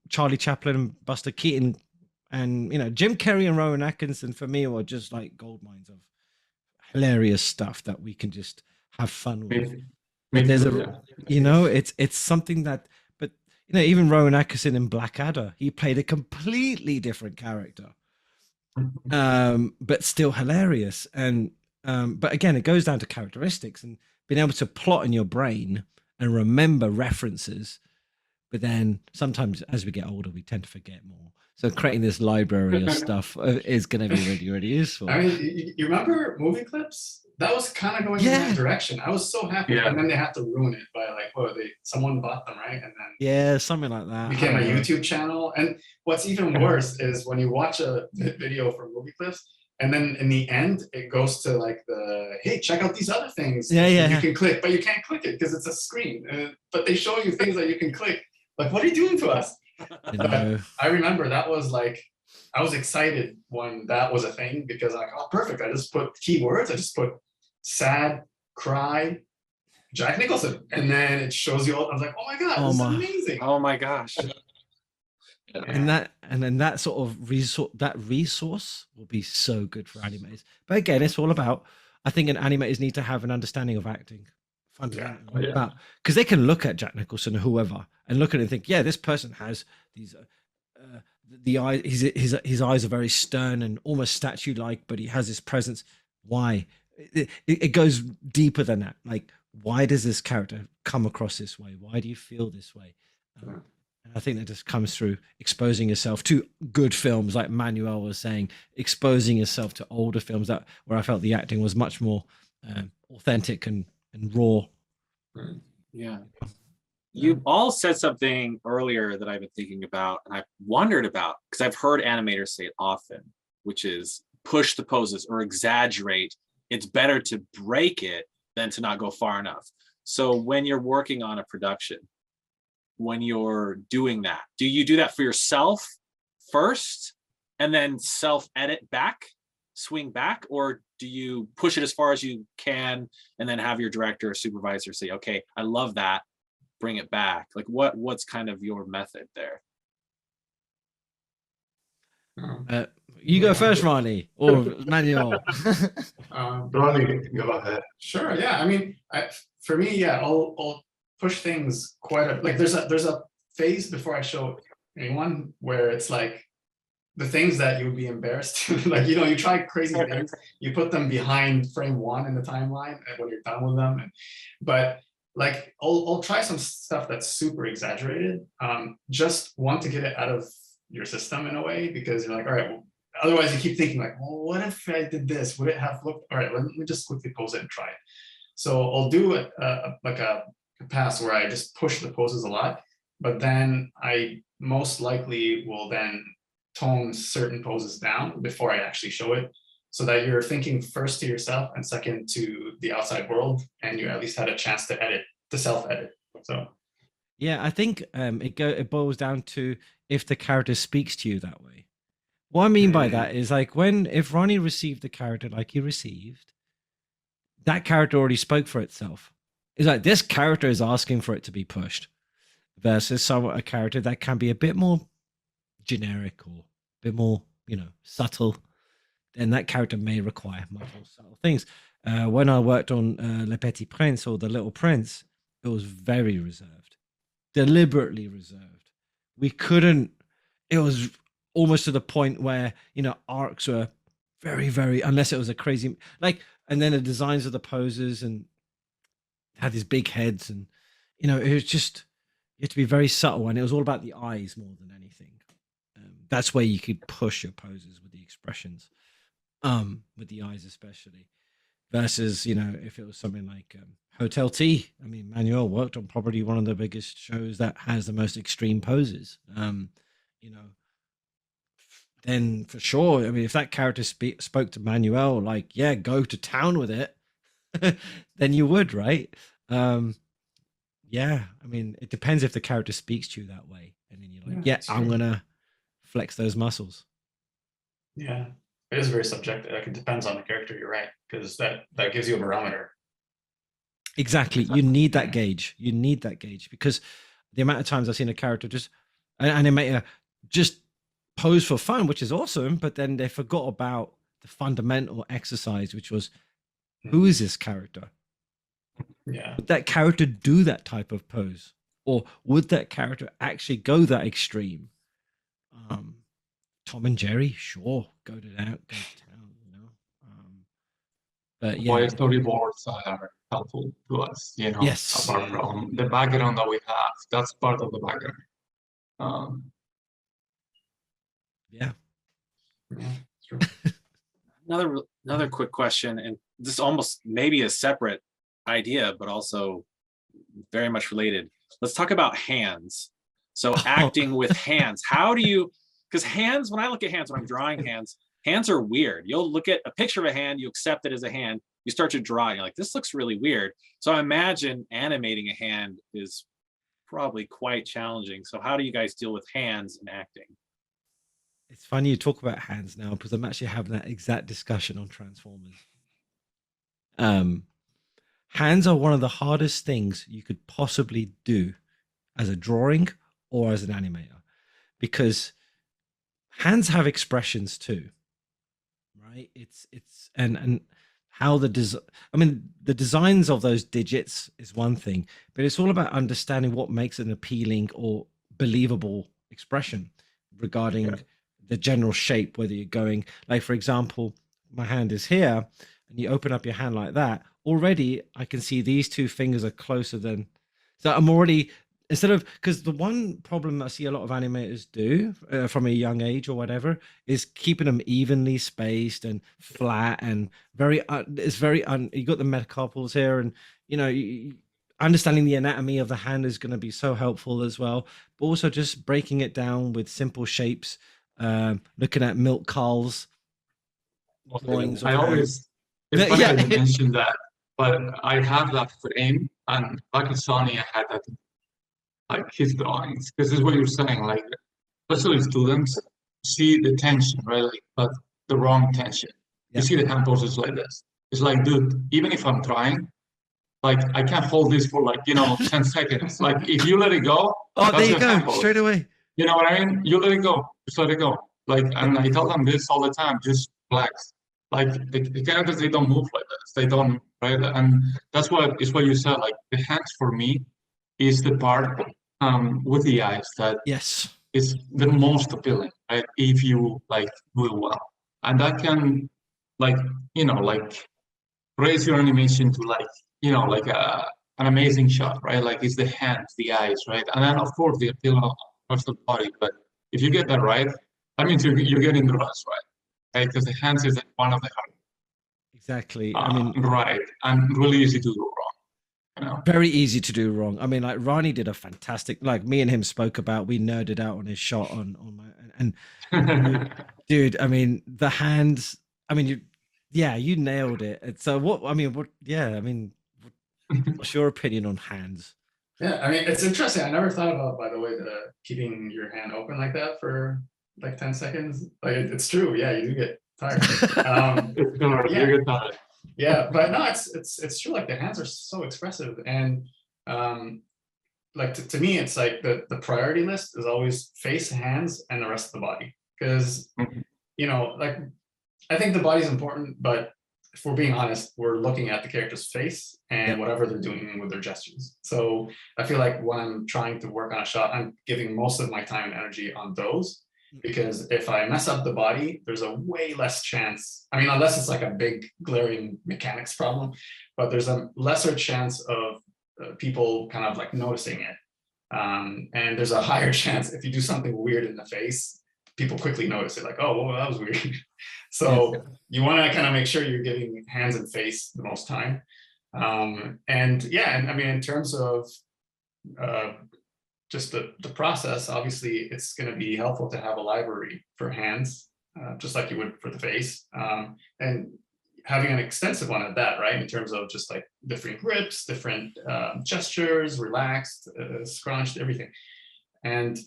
Charlie Chaplin and Buster Keaton, and Jim Carrey and Rowan Atkinson for me were just like gold mines of hilarious stuff that we can just have fun with. It's something that, but even Rowan Atkinson in Blackadder, he played a completely different character, but still hilarious. And but again, it goes down to characteristics and being able to plot in your brain and remember references but then sometimes as we get older, we tend to forget more. So creating this library of stuff is going to be really, really useful. I mean, you remember movie clips? That was kind of going in that direction. I was so happy, and then they had to ruin it by like, someone bought them, right? And then something like that. Became a YouTube channel. And what's even worse is when you watch a video from movie clips, and then in the end it goes to like hey, check out these other things. You can click, but you can't click it because it's a screen. But they show you things that you can click. Like, what are you doing to us? I remember that was like, I was excited when that was a thing because I'm like, oh, perfect. I just put keywords. I just put sad, cry, Jack Nicholson, and then it shows you all. I was like, oh my god, this is amazing. Oh my gosh. And then that sort of resource will be so good for animators. But again, it's all about, I think animators need to have an understanding of acting. Fundamentally, because they can look at Jack Nicholson or whoever and look at it and think, yeah, this person has these the eye, his eyes are very stern and almost statue-like, but he has this presence. Why? It goes deeper than that. Like, why does this character come across this way? Why do you feel this way? And I think that just comes through exposing yourself to good films, like Manuel was saying, exposing yourself to older films where I felt the acting was much more authentic and raw. Yeah. You all said something earlier that I've been thinking about and I've wondered about, because I've heard animators say it often, which is push the poses or exaggerate. It's better to break it than to not go far enough. So when you're working on a production, when you're doing that, do you do that for yourself first and then self-edit back, swing back, or do you push it as far as you can and then have your director or supervisor say, okay, I love that, bring it back? Like what's kind of your method there? You go first, Rani, or Manuel. Rani, go ahead. Sure, yeah. I mean, for me, I'll push things quite like there's a phase before I show anyone where it's like the things that you would be embarrassed to, like, you try crazy things, you put them behind frame 1 in the timeline and when you're done with them. But like, I'll try some stuff that's super exaggerated, just want to get it out of your system in a way, because you're like, all right, well, otherwise you keep thinking like, well, what if I did this? Would it have looked, all right, let me just quickly pose it and try it. So I'll do like a pass where I just push the poses a lot, but then I most likely will then tone certain poses down before I actually show it, so that you're thinking first to yourself and second to the outside world, and you at least had a chance to self-edit. So yeah, I think it boils down to if the character speaks to you that way. What I mean by that is like if Ronnie received the character like he received, that character already spoke for itself. It's like this character is asking for it to be pushed, versus a character that can be a bit more generic or a bit more, subtle. Then that character may require much more subtle things. When I worked on Le Petit Prince, or The Little Prince, it was very reserved, deliberately reserved. It was almost to the point where, arcs were very, very, unless it was a crazy, and then the designs of the poses and had these big heads, and, it was just, you had to be very subtle, and it was all about the eyes more than anything. That's where you could push your poses with the expressions, with the eyes especially, versus, if it was something like Hotel T. I mean, Manuel worked on probably one of the biggest shows that has the most extreme poses. Then for sure, I mean, if that character spoke to Manuel, like, yeah, go to town with it, then you would, right? Yeah, I mean, it depends if the character speaks to you that way, and then you're like, I'm gonna flex those muscles. Yeah, it is very subjective. Like, it depends on the character. You're right, because that gives you a barometer. Exactly. You need that gauge. Because the amount of times I've seen a character an animator just pose for fun, which is awesome, but then they forgot about the fundamental exercise, which was, who is this character? Yeah. Would that character do that type of pose? Or would that character actually go that extreme? Tom and Jerry, sure, go to town, But Why yeah, storyboards are helpful to us, yes, apart from the background that we have, that's part of the background. yeah. Yeah, it's true. Another quick question, and this almost maybe a separate idea, but also very much related. Let's talk about hands. So acting with hands. How do you? Because hands, when I look at hands, when I'm drawing hands are weird. You'll look at a picture of a hand, you accept it as a hand, you start to draw, you're like, this looks really weird. So I imagine animating a hand is probably quite challenging. So how do you guys deal with hands and acting? It's funny you talk about hands now because I'm actually having that exact discussion on Transformers. Hands are one of the hardest things you could possibly do as a drawing or as an animator, because hands have expressions too, right? It's and how the the designs of those digits is one thing, but it's all about understanding what makes an appealing or believable expression regarding the general shape, whether you're going, like, for example, my hand is here and you open up your hand like that, already I can see these two fingers are closer than, so I'm already, instead of, because the one problem I see a lot of animators do from a young age or whatever is keeping them evenly spaced and flat and very you got the metacarpals here, and understanding the anatomy of the hand is going to be so helpful as well, but also just breaking it down with simple shapes, looking at milk carls drawings. I always, it's funny that you mentioned that, but I have that frame, and back in Sony I had that, like his drawings, because this is what you're saying, like especially students see the tension, right? Like, but the wrong tension. You see the hand poses like this. It's like, dude, even if I'm trying, like I can't hold this for 10 seconds. Like if you let it go, there you go, straight away. You know what I mean? You let it go, just let it go. Like, and I tell them this all the time, just relax. Like the characters, they don't move like this. They don't, right? And that's what you said. Like the hands for me is the part with the eyes that is the most appealing, right? If you do it well, and that can raise your animation to an amazing shot, right? Like it's the hands, the eyes, right? And then of course the appeal of the body. But if you get that right, that means you're getting the rest right? Because the hands is one of the hardest. Exactly. Right, and really easy to do wrong. Very easy to do wrong. I mean, like Rani did a fantastic, like me and him spoke about, we nerded out on his shot on my, and dude, I mean, the hands, I mean, you nailed it. So what's your opinion on hands? Yeah, I mean, it's interesting. I never thought about, by the way, keeping your hand open like that for 10 seconds. Like it's true. Yeah, you do get tired. You get tired. Yeah, but no, it's true. Like the hands are so expressive, and to me, it's like the priority list is always face, hands, and the rest of the body. Because I think the body's important, but if we're being honest, we're looking at the character's face and whatever they're doing with their gestures. So I feel like when I'm trying to work on a shot, I'm giving most of my time and energy on those. Because if I mess up the body, there's a way less chance. I mean, unless it's like a big glaring mechanics problem, but there's a lesser chance of people kind of noticing it. And there's a higher chance if you do something weird in the face, people quickly notice it, like, oh, well, that was weird. So you want to kind of make sure you're giving hands and face the most time. And I mean, in terms of just the process, obviously it's going to be helpful to have a library for hands, just like you would for the face, and having an extensive one at that, right? In terms of just different grips, different gestures, relaxed, scrunched, everything. And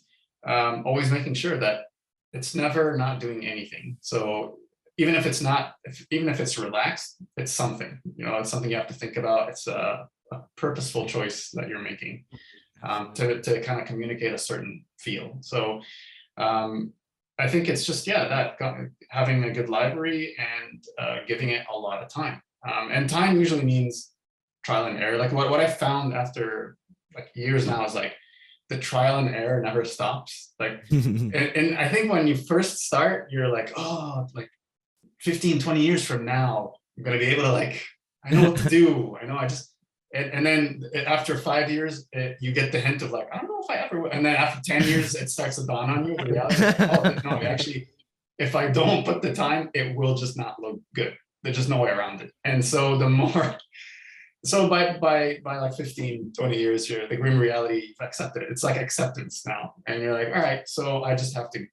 always making sure that it's never not doing anything. So even if it's not, even if it's relaxed, it's something, it's something you have to think about. It's a purposeful choice that you're making. To kind of communicate a certain feel. So I think it's just, that having a good library and giving it a lot of time. And time usually means trial and error. Like what I found after years now is the trial and error never stops. And I think when you first start, you're 15, 20 years from now, I'm gonna be able to like, I know what to do. I know I just, and then after 5 years, you get the hint of like, I don't know if I ever will. And then after 10 years, it starts to dawn on you, the reality, like, oh, no, actually, if I don't put the time, it will just not look good. There's just no way around it. And so the more, so by like 15, 20 years, you're the grim reality, you've accepted it. It's like acceptance now. And you're like, all right, so I just have to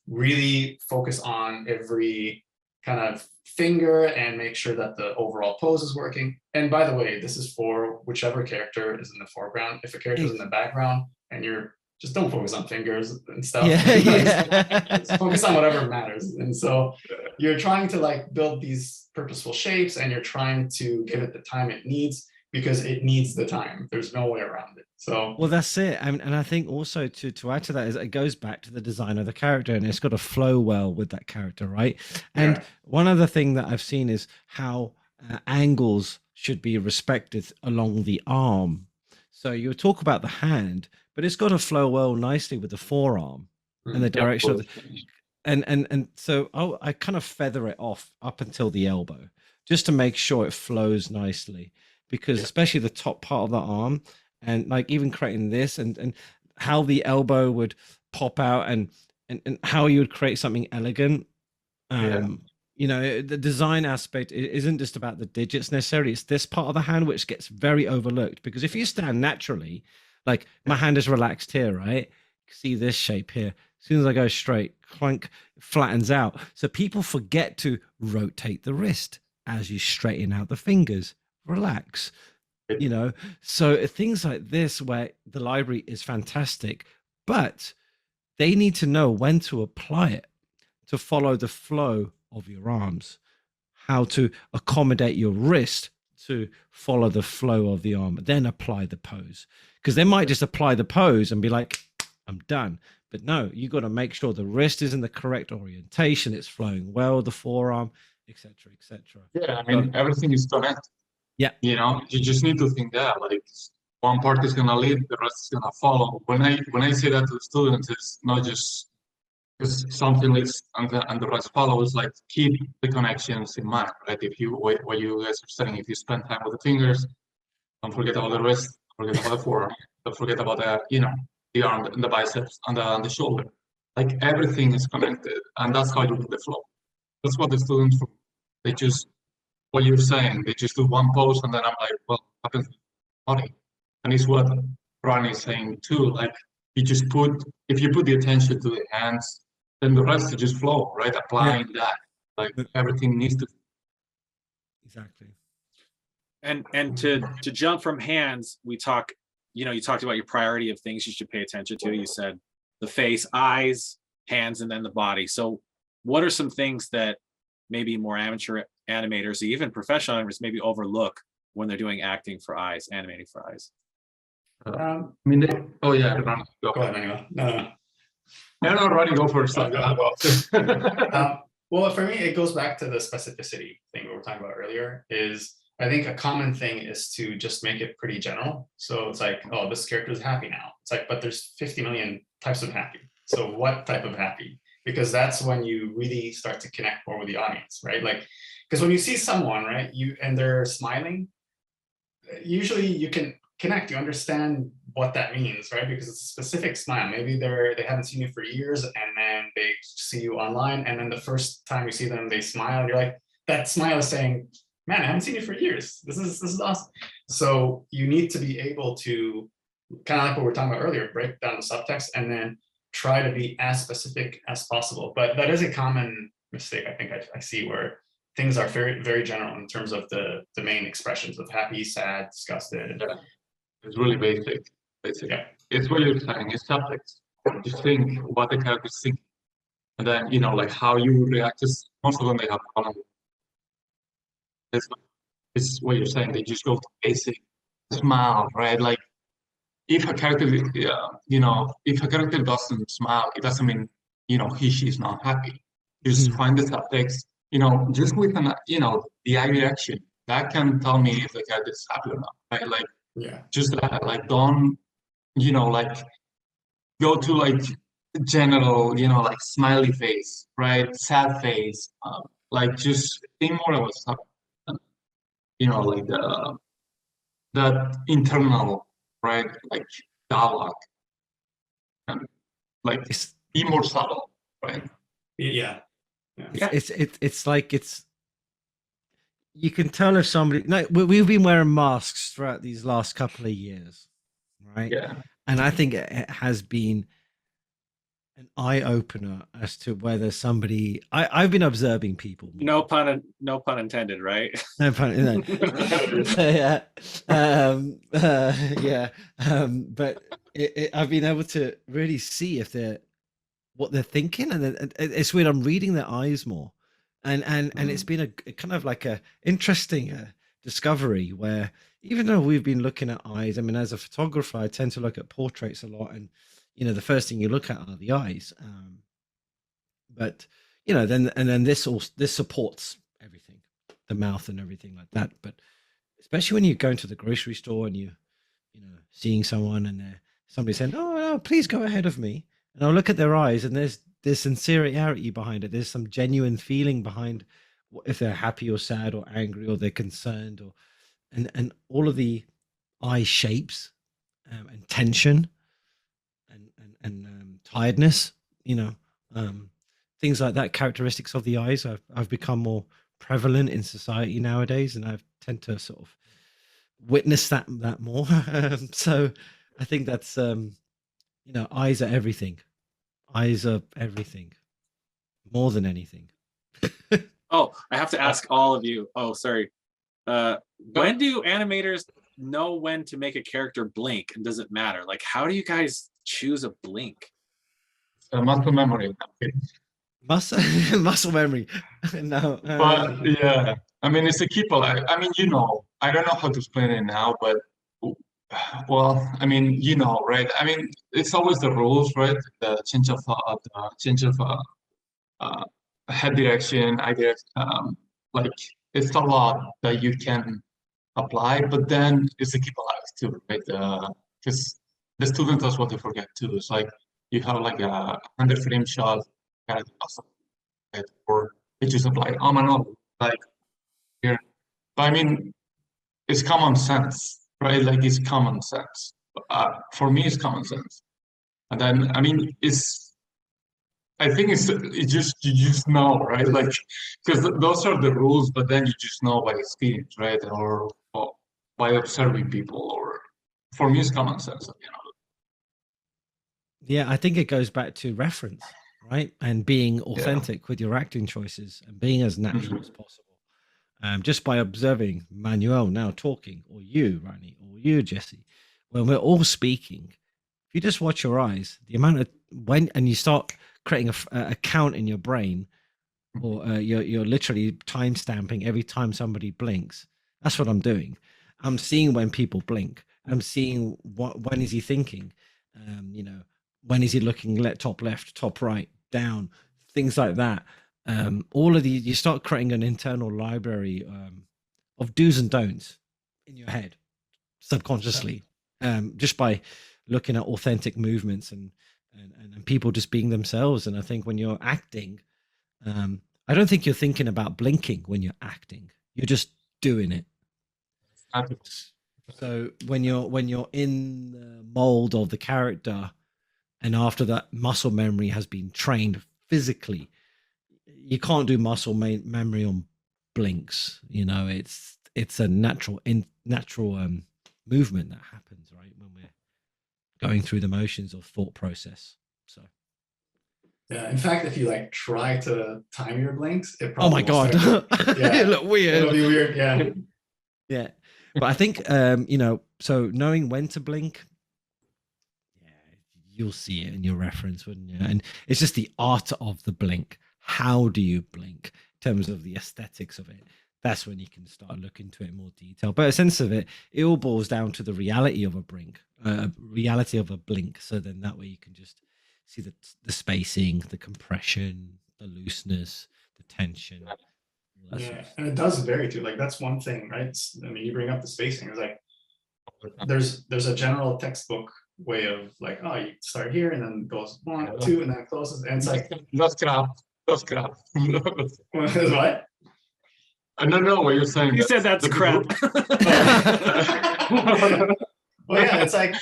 really focus on every kind of finger and make sure that the overall pose is working. And by the way, this is for whichever character is in the foreground. If a character is in the background and you're just don't focus on fingers and stuff. Just focus on whatever matters. And so you're trying to like build these purposeful shapes and you're trying to give it the time it needs because it needs the time. There's no way around it. So well, that's it. And I think also to add to that is it goes back to the design of the character and it's got to flow well with that character, right? And one other thing that I've seen is how angles should be respected along the arm. So you talk about the hand, but it's got to flow well nicely with the forearm and the direction of the, and so I kind of feather it off up until the elbow just to make sure it flows nicely, because especially the top part of the arm and like even creating this and how the elbow would pop out and how you would create something elegant. You know, the design aspect isn't just about the digits necessarily. It's this part of the hand which gets very overlooked, because if you stand naturally, like my hand is relaxed here, right? See this shape here. As soon as I go straight, clunk, flattens out. So people forget to rotate the wrist as you straighten out the fingers. Relax, you know. So things like this where the library is fantastic, but they need to know when to apply it to follow the flow of your arms, how to accommodate your wrist to follow the flow of the arm, then apply the pose. Because they might just apply the pose and be like, I'm done. But no, you got to make sure the wrist is in the correct orientation, it's flowing well, the forearm, etc., etc. Yeah, I mean, everything is connected. Yeah. You know, you just need to think that, like, one part is gonna lead, the rest is gonna follow. When I say that to the students, it's not just because something leads and the rest follows. Like, keep the connections in mind, right? If you what you guys are saying, if you spend time with the fingers, don't forget about the wrist, don't forget about the forearm, don't forget about the arm, the biceps, and the shoulder. Like, everything is connected, and that's how you get the flow. That's what the students do. They just, what you're saying, they just do one pose, and then I'm like, well, what happens to the body? And it's what Rani is saying too. Like, you just if you put the attention to the hands, then the rest will just flow, right? Applying that, like, everything needs to. Exactly. And to jump from hands, you talked about your priority of things you should pay attention to. You said the face, eyes, hands, and then the body. So what are some things that maybe more amateur animators, even professional animators, maybe overlook when they're doing acting for eyes, animating for eyes? I mean, oh yeah, Rani, go ahead, Manuel. No, Rani, go first. Well, for me, it goes back to the specificity thing we were talking about earlier. Is I think a common thing is to just make it pretty general. So it's like, oh, this character is happy now. It's like, but there's 50 million types of happy. So what type of happy? Because that's when you really start to connect more with the audience, right? Like, because when you see someone, right, and they're smiling, usually you can connect, you understand what that means, right? Because it's a specific smile. Maybe they haven't seen you for years, and then they see you online, and then the first time you see them, they smile, and you're like, that smile is saying, man, I haven't seen you for years. This is awesome. So you need to be able to, kind of like what we were talking about earlier, break down the subtext and then try to be as specific as possible. But that is a common mistake I think I see, where things are very, very general in terms of the main expressions of happy, sad, disgusted. Yeah. It's really basic. Yeah. It's what you're saying, it's subtext. Just think what the character is thinking. And then, like how you react. Just most of them, they have problem. It's what you're saying. They just go to basic smile, right? Like, if a character, if a character doesn't smile, it doesn't mean, she's not happy. Just find the subtext, just with the eye reaction. That can tell me if the character is happy or not, right? Like, just that, like, don't, like, go to, like, general, like, smiley face, right? Sad face, like, just think more about stuff. like that internal, right, like dialogue, and like be more subtle, right? Yeah. It's like you can tell if somebody. No, we've been wearing masks throughout these last couple of years, right? Yeah. And I think it has been an eye opener as to whether somebody. I've been observing people. No pun intended, right? No pun. No. Yeah. Yeah. But I've been able to really see if what they're thinking, and it's weird. I'm reading their eyes more, and it's been a kind of like a interesting discovery where even though we've been looking at eyes, I mean, as a photographer, I tend to look at portraits a lot, and the first thing you look at are the eyes. But then this supports everything, the mouth and everything like that. But especially when you go into the grocery store and you seeing someone and somebody saying, "Oh no, please go ahead of me," and I'll look at their eyes and there's sincerity behind it. There's some genuine feeling behind if they're happy or sad or angry or they're concerned and all of the eye shapes and tension and tiredness, things like that, characteristics of the eyes I've become more prevalent in society nowadays, and I tend to sort of witness that more. So I think that's eyes are everything. Eyes are everything, more than anything. Oh, I have to ask all of you. Oh, sorry. When do animators know when to make a character blink, and does it matter? Like, how do you guys choose a blink? Muscle memory. Muscle memory. No. But yeah, I mean, it's a keeper. I mean, I don't know how to explain it now, but well, I mean, right? I mean, it's always the rules, right? The change of head direction, eye direction, like it's a lot that you can apply, but then it's a keep alive too, right? Because the students, that's what they forget too. It's like you have like a 100-frame shot, right? Or they just apply, oh Manuel, like here. But I mean, it's common sense, right? Like it's common sense. For me, it's common sense. And then, I mean, I think you just know, right? Like, because those are the rules, but then you just know by experience, right? Or by observing people, or for me, it's common sense, Yeah, I think it goes back to reference, right? And being authentic with your acting choices and being as natural as possible. Just by observing Manuel now talking, or you, Rani, or you, Jesse, when we're all speaking, if you just watch your eyes, the amount of and you start creating a count in your brain, or you're literally time stamping every time somebody blinks. That's what I'm doing. I'm seeing when people blink. I'm seeing when is he thinking, when is he looking top left, top right, down, things like that. All of these, you start creating an internal library of do's and don'ts in your head subconsciously, just by looking at authentic movements and people just being themselves. And I think when you're acting, I don't think you're thinking about blinking when you're acting. You're just doing it. So when you're in the mold of the character, and after that muscle memory has been trained physically, you can't do muscle memory on blinks. It's a natural movement that happens, right, when we're going through the motions of thought process. So yeah, in fact, if you try to time your blinks, it probably oh my god, it look weird. It'll be weird. Yeah. Yeah, but I think so knowing when to blink, you'll see it in your reference, wouldn't you? And it's just the art of the blink. How do you blink in terms of the aesthetics of it? That's when you can start looking into it in more detail. But a sense of it all boils down to the reality of a blink. So then that way you can just see the spacing, the compression, the looseness, the tension. Yeah, and it does vary too. That's one thing, right? I mean, you bring up the spacing. It's there's a general textbook way of you start here and then goes 1, 2, and then it closes. And it's That's crap. what? I don't know what you're saying. You said that's crap. Well, yeah, it's like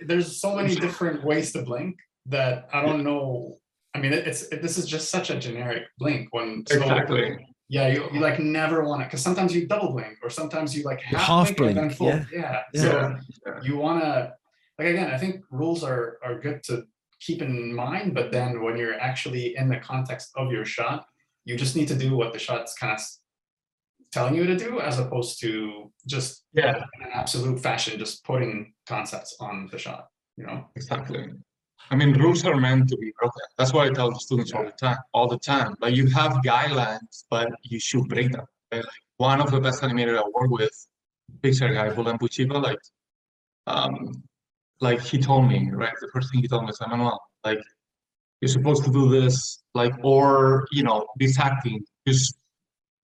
there's so many different ways to blink that I don't know. I mean, this is just such a generic blink when Exactly. Yeah, you like never want to, because sometimes you double blink or sometimes you like half blink and then blink, full. yeah. So you want to, like, again, I think rules are good to keep in mind, but then when you're actually in the context of your shot, you just need to do what the shot's kind of telling you to do, as opposed to just in an absolute fashion just putting concepts on the shot, you know? Exactly. I mean, rules are meant to be broken. That's what I tell the students all the time. Like, you have guidelines, but you should break them. Right? Like, one of the best animators I work with, Pixar guy, Bulan Puchiba, like he told me, right? The first thing he told me is, Manuel, like, you're supposed to do this, like, or, you know, this acting, just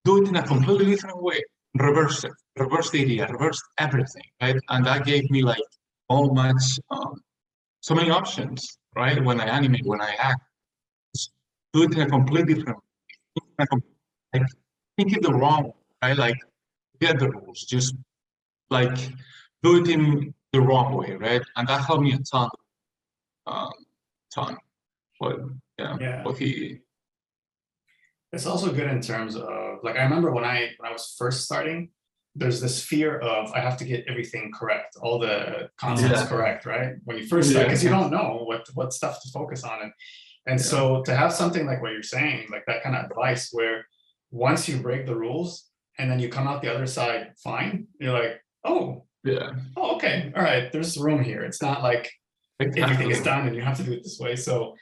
do it in a completely different way. Reverse it, reverse the idea, reverse everything, right? And that gave me like so many options, right? When I animate, when I act, just do it in a completely different way. Like, think it the wrong way, right? Like, get the rules, just like do it in the wrong way, right? And that helped me a ton. But what he. It's also good in terms of, like, I remember when I was first starting, there's this fear of I have to get everything correct, all the concepts correct, right? When you first start, because you don't know what stuff to focus on. And so to have something like what you're saying, like that kind of advice where once you break the rules and then you come out the other side fine, you're like, oh, okay, all right, there's room here. It's not like everything is done and you have to do it this way. So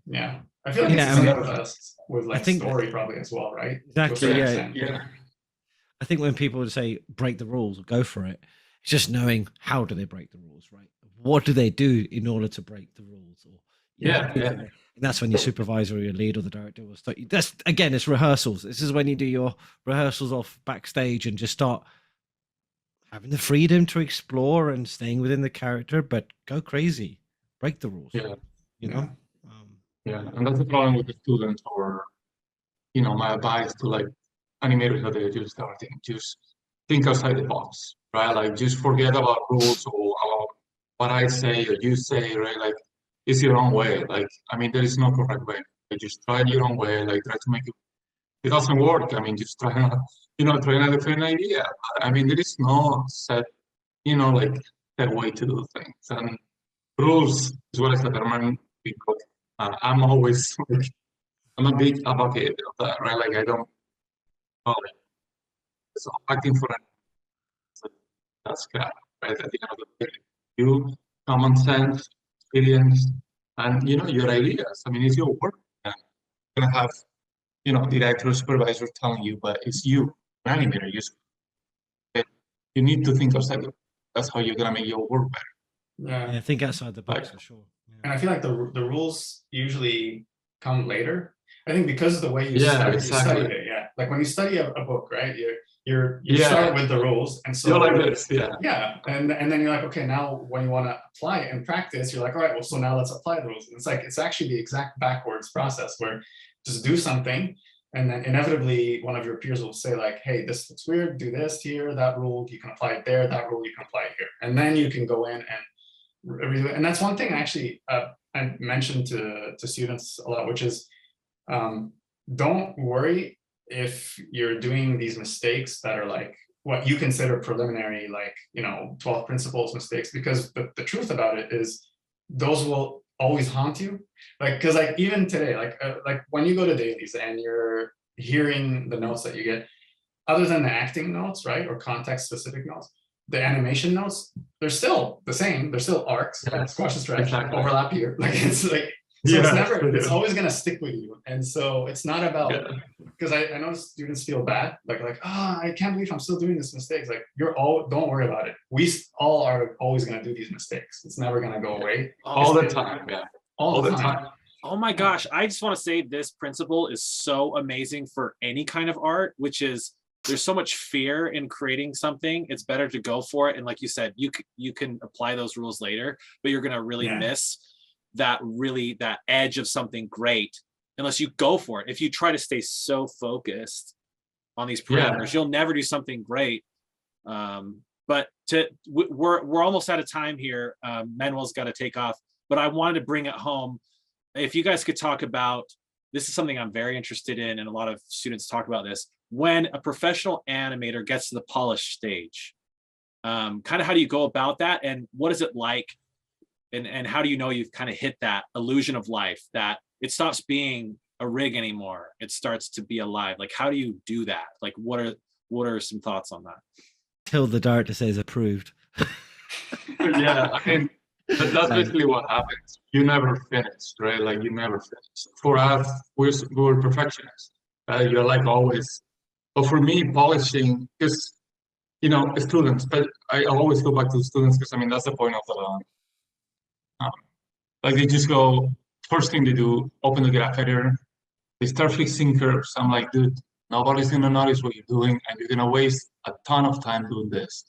yeah, I feel like it's the same with us, with like story probably as well, right? Exactly, yeah. I think when people say break the rules or go for it, it's just knowing how do they break the rules, right? What do they do in order to break the rules? Or and that's when your supervisor or your lead or the director will start. That's, again, it's rehearsals. This is when you do your rehearsals off backstage and just start having the freedom to explore and staying within the character, but go crazy, break the rules. You know. And that's the problem with the students, or, you know, my advice to like animators that they're just starting, just think outside the box, right? Like, just forget about rules or about what I say or you say, right? Like, it's your own way. Like, I mean, there is no correct way. Like, just try it your own way. Like, try to make it. It doesn't work. I mean, just try a different idea. I mean, there is no set, like that way to do things. And rules is what I said, because I'm always like, I'm a big advocate of that, right? Like, I don't, so acting for an, that's crap, right? At the end of the day, you, common sense, experience, and, your ideas. I mean, it's your work. And you're going to have, director or supervisor telling you, but it's you, an animator. You need to think outside the box. That's how you're going to make your work better. Yeah, think outside the box for sure. And I feel like the rules usually come later. I think because of the way you study it. Yeah, like when you study a book, right? You start with the rules, and so you're like this, and then you're like, okay, now when you want to apply it and practice, you're like, all right, well, so now let's apply the rules. And it's actually the exact backwards process where just do something, and then inevitably one of your peers will say like, hey, this looks weird, do this here, that rule you can apply it there, that rule you can apply it here, and then you can go in and that's one thing actually I mentioned to students a lot, which is don't worry if you're doing these mistakes that are like what you consider preliminary, like 12 principles mistakes, because the truth about it is those will always haunt you. Like, because like even today, like when you go to dailies and you're hearing the notes that you get, other than the acting notes, right, or context specific notes, the animation notes, they're still the same. They're still arcs, squash and stretch, overlap here. Like it's like, so it's always gonna stick with you. And so it's not about, because I know students feel bad, like, I can't believe I'm still doing this mistakes. Like don't worry about it. We all are always gonna do these mistakes. It's never gonna go away. All the time, all the time. Oh my gosh, I just want to say this principle is so amazing for any kind of art, which is there's so much fear in creating something. It's better to go for it. And like you said, you can apply those rules later, but you're gonna really miss that edge of something great unless you go for it. If you try to stay so focused on these parameters. You'll never do something great. But we're almost out of time here. Manuel's got to take off, but I wanted to bring it home. If you guys could talk about, this is something I'm very interested in, and a lot of students talk about this, when a professional animator gets to the polished stage, kind of how do you go about that, and what is it like, and how do you know you've kind of hit that illusion of life, that it stops being a rig anymore, it starts to be alive? Like, how do you do that? Like, what are some thoughts on that? Till the director says approved. Yeah, I mean, that's basically what happens. You never finish, right? Like, you never finish. For us, we're perfectionists. You're like always. But for me, polishing, because, you know, students, but I always go back to the students, because, I mean, that's the point of the, like, they just go, first thing they do, open the graph editor, they start fixing curves. I'm like, dude, nobody's gonna notice what you're doing, and you're gonna waste a ton of time doing this.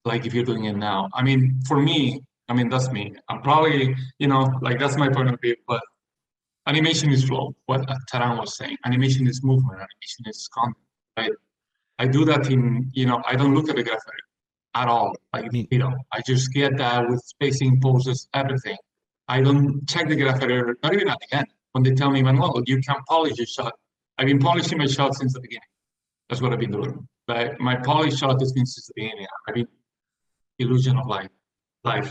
Like, if you're doing it now. I mean, for me, I mean, that's me. I'm probably, you know, like, that's my point of view, but animation is flow, what Taran was saying. Animation is movement, animation is content, right? I do that in, you know, I don't look at the graph editor at all. Like, you know, I just get that with spacing, poses, everything. I don't check the graph editor, not even at the end. When they tell me, Manuel, you can polish your shot. I've been polishing my shot since the beginning. That's what I've been doing. But my polish shot has been since the beginning. I mean, illusion of life,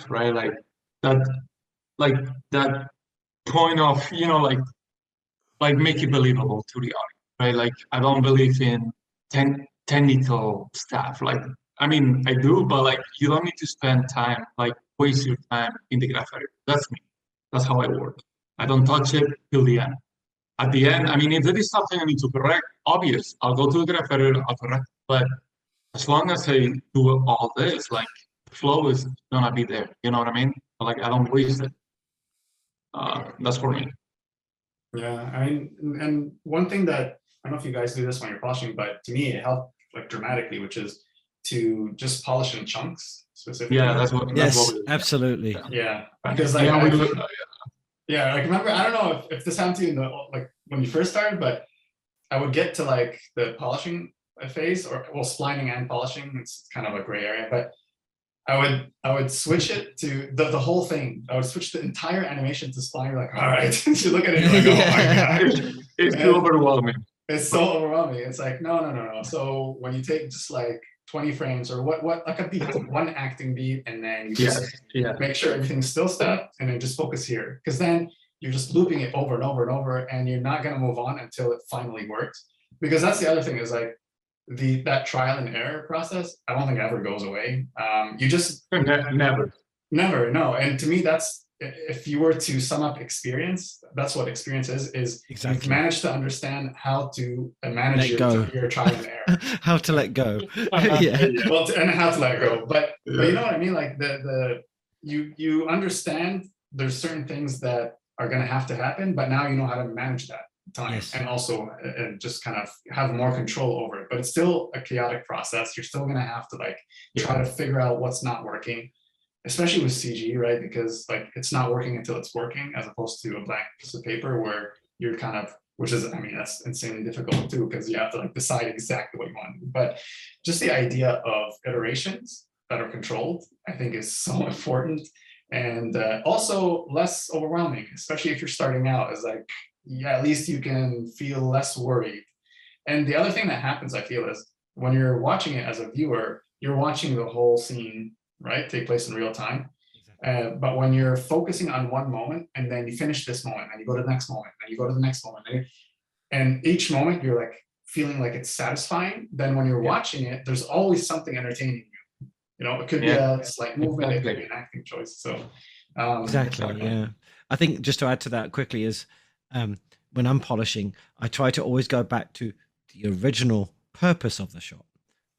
right? Like that point of, you know, like make it believable to the audience, right? Like, I don't believe in technical stuff. Like, I mean, I do, but like, you don't need to spend time, like, waste your time in the graph editor. That's me. That's how I work. I don't touch it till the end. At the end, I mean, if there is something I need to correct, obvious, I'll go to the graph editor, I'll correct. But as long as I do all this, like, the flow is gonna be there. You know what I mean? Like, I don't waste it. That's for me. Yeah, I mean, and one thing that, I don't know if you guys do this when you're polishing, but to me it helped like dramatically, which is to just polish in chunks specifically. Yeah, that's what. Yes, that's what we do. absolutely. Yeah, because like, yeah, we do. yeah, like, remember, I don't know if this happened to you in the, like, when you first started, but I would get to like the polishing phase, or, well, splining and polishing, it's kind of a gray area, but I would switch it to the whole thing. I would switch the entire animation to spline. You're like, all right, you look at it, you're like, oh my god, it's too overwhelming. It's so overwhelming. It's like, no. So when you take just like 20 frames or what like a beat, one acting beat, and then you just make sure everything's still stepped, and then just focus here, because then you're just looping it over and over and over, and you're not going to move on until it finally works. Because that's the other thing, is like that trial and error process, I don't think ever goes away. You just never, no. And to me, that's, if you were to sum up experience, that's what experience is exactly. You've managed to understand how to manage your trial and error. How to let go. Yeah. Well, and how to let go. But you know what I mean? Like you understand there's certain things that are going to happen, but now you know how to manage that time. Yes. And also just kind of have more control over it. But it's still a chaotic process. You're still going to have to like try to figure out what's not working, especially with CG, right? Because like it's not working until it's working, as opposed to a blank piece of paper where you're kind of, which is, I mean, that's insanely difficult too, because you have to like decide exactly what you want to do. But just the idea of iterations that are controlled, I think, is so important, and also less overwhelming, especially if you're starting out. Is like, yeah, at least you can feel less worried. And the other thing that happens, I feel, is when you're watching it as a viewer, you're watching the whole scene, right, take place in real time. But when you're focusing on one moment, and then you finish this moment, and you go to the next moment, and you go to the next moment, and each moment you're like feeling like it's satisfying, then when you're watching it, there's always something entertaining you. You know, it could be a slight movement, it could be an acting choice. So exactly, yeah. I think just to add to that quickly is, when I'm polishing, I try to always go back to the original purpose of the shot.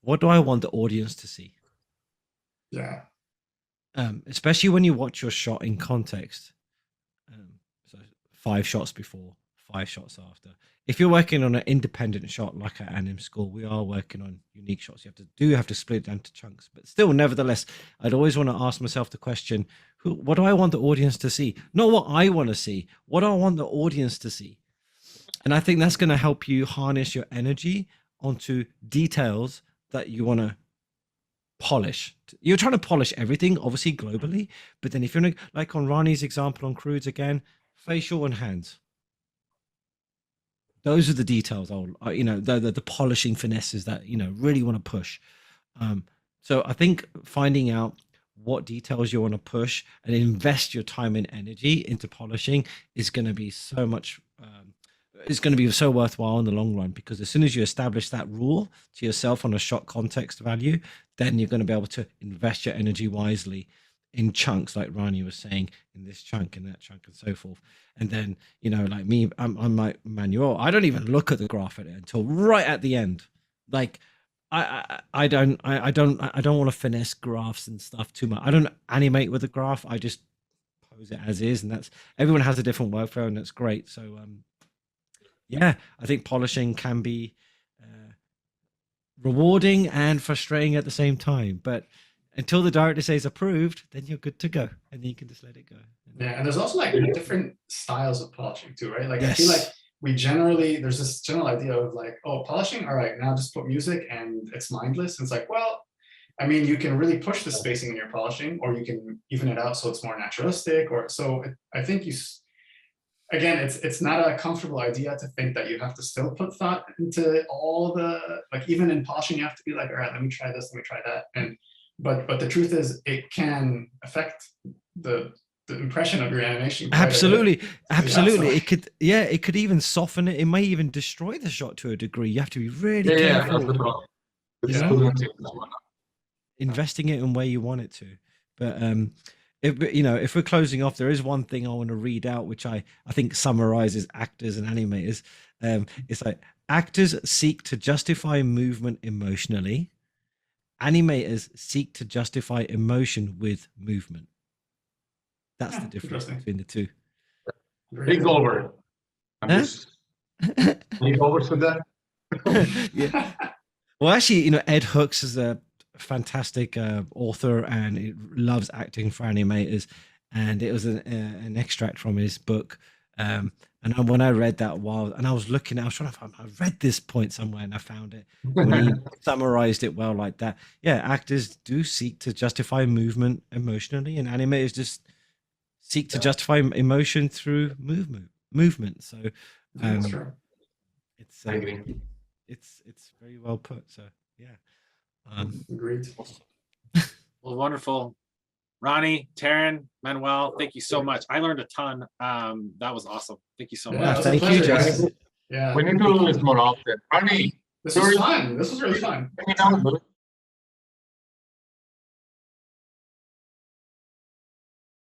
What do I want the audience to see? Yeah. Especially when you watch your shot in context. So 5 shots before, 5 shots after. If you're working on an independent shot like at AnimSchool, we are working on unique shots. You have to split it down to chunks, but still, nevertheless, I'd always want to ask myself the question: what do I want the audience to see? Not what I want to see. What do I want the audience to see? And I think that's going to help you harness your energy onto details that you want to polish. You're trying to polish everything, obviously globally, but then if you're like on Rani's example on Croods again, facial and hands. Those are the details the polishing finesses that really want to push. So I think finding out what details you want to push and invest your time and energy into polishing is going to be so much it's going to be so worthwhile in the long run, because as soon as you establish that rule to yourself on a shot context value, then you're going to be able to invest your energy wisely in chunks, like Rani was saying, in this chunk, in that chunk, and so forth. And then, like me, I'm like Manuel, I don't even look at the graph edit until right at the end. Like I don't want to finesse graphs and stuff too much. I don't animate with the graph. I just pose it as is, and that's, everyone has a different workflow, and that's great. So yeah, I think polishing can be rewarding and frustrating at the same time, but until the director says approved, then you're good to go, and then you can just let it go. Yeah, and there's also like different styles of polishing too, right? Like Yes. I feel like there's this general idea of like, oh, polishing, all right, now just put music and it's mindless. And it's like, well, I mean, you can really push the spacing in your polishing, or you can even it out so it's more naturalistic, or so I think again, it's not a comfortable idea to think that you have to still put thought into all the, like even in polishing, you have to be like, all right, let me try this, let me try that. And but the truth is it can affect the impression of your animation. Absolutely. So, It could even soften it. It may even destroy the shot to a degree. You have to be really careful. That's the problem. Investing it in where you want it to. But if we're closing off, there is one thing I want to read out, which I think summarizes actors and animators. It's like, actors seek to justify movement emotionally. Animators seek to justify emotion with movement. That's the difference between the two. Big over. Big over for that. Yeah. Well, actually, Ed Hooks is a fantastic author, and he loves acting for animators. And it was an extract from his book. And when I read that, I was trying to find, I read this point somewhere and I found it when he summarized it well like that. Yeah, actors do seek to justify movement emotionally, and animators just seek to justify emotion through movement. So it's very well put. So yeah. Agreed. Well, wonderful. Rani, Taran, Manuel, thank you so much. I learned a ton. That was awesome. Thank you so much. Thank you, Jess. Yeah. We need to do this more often. Rani, This was fun. This was really fun. Let me know.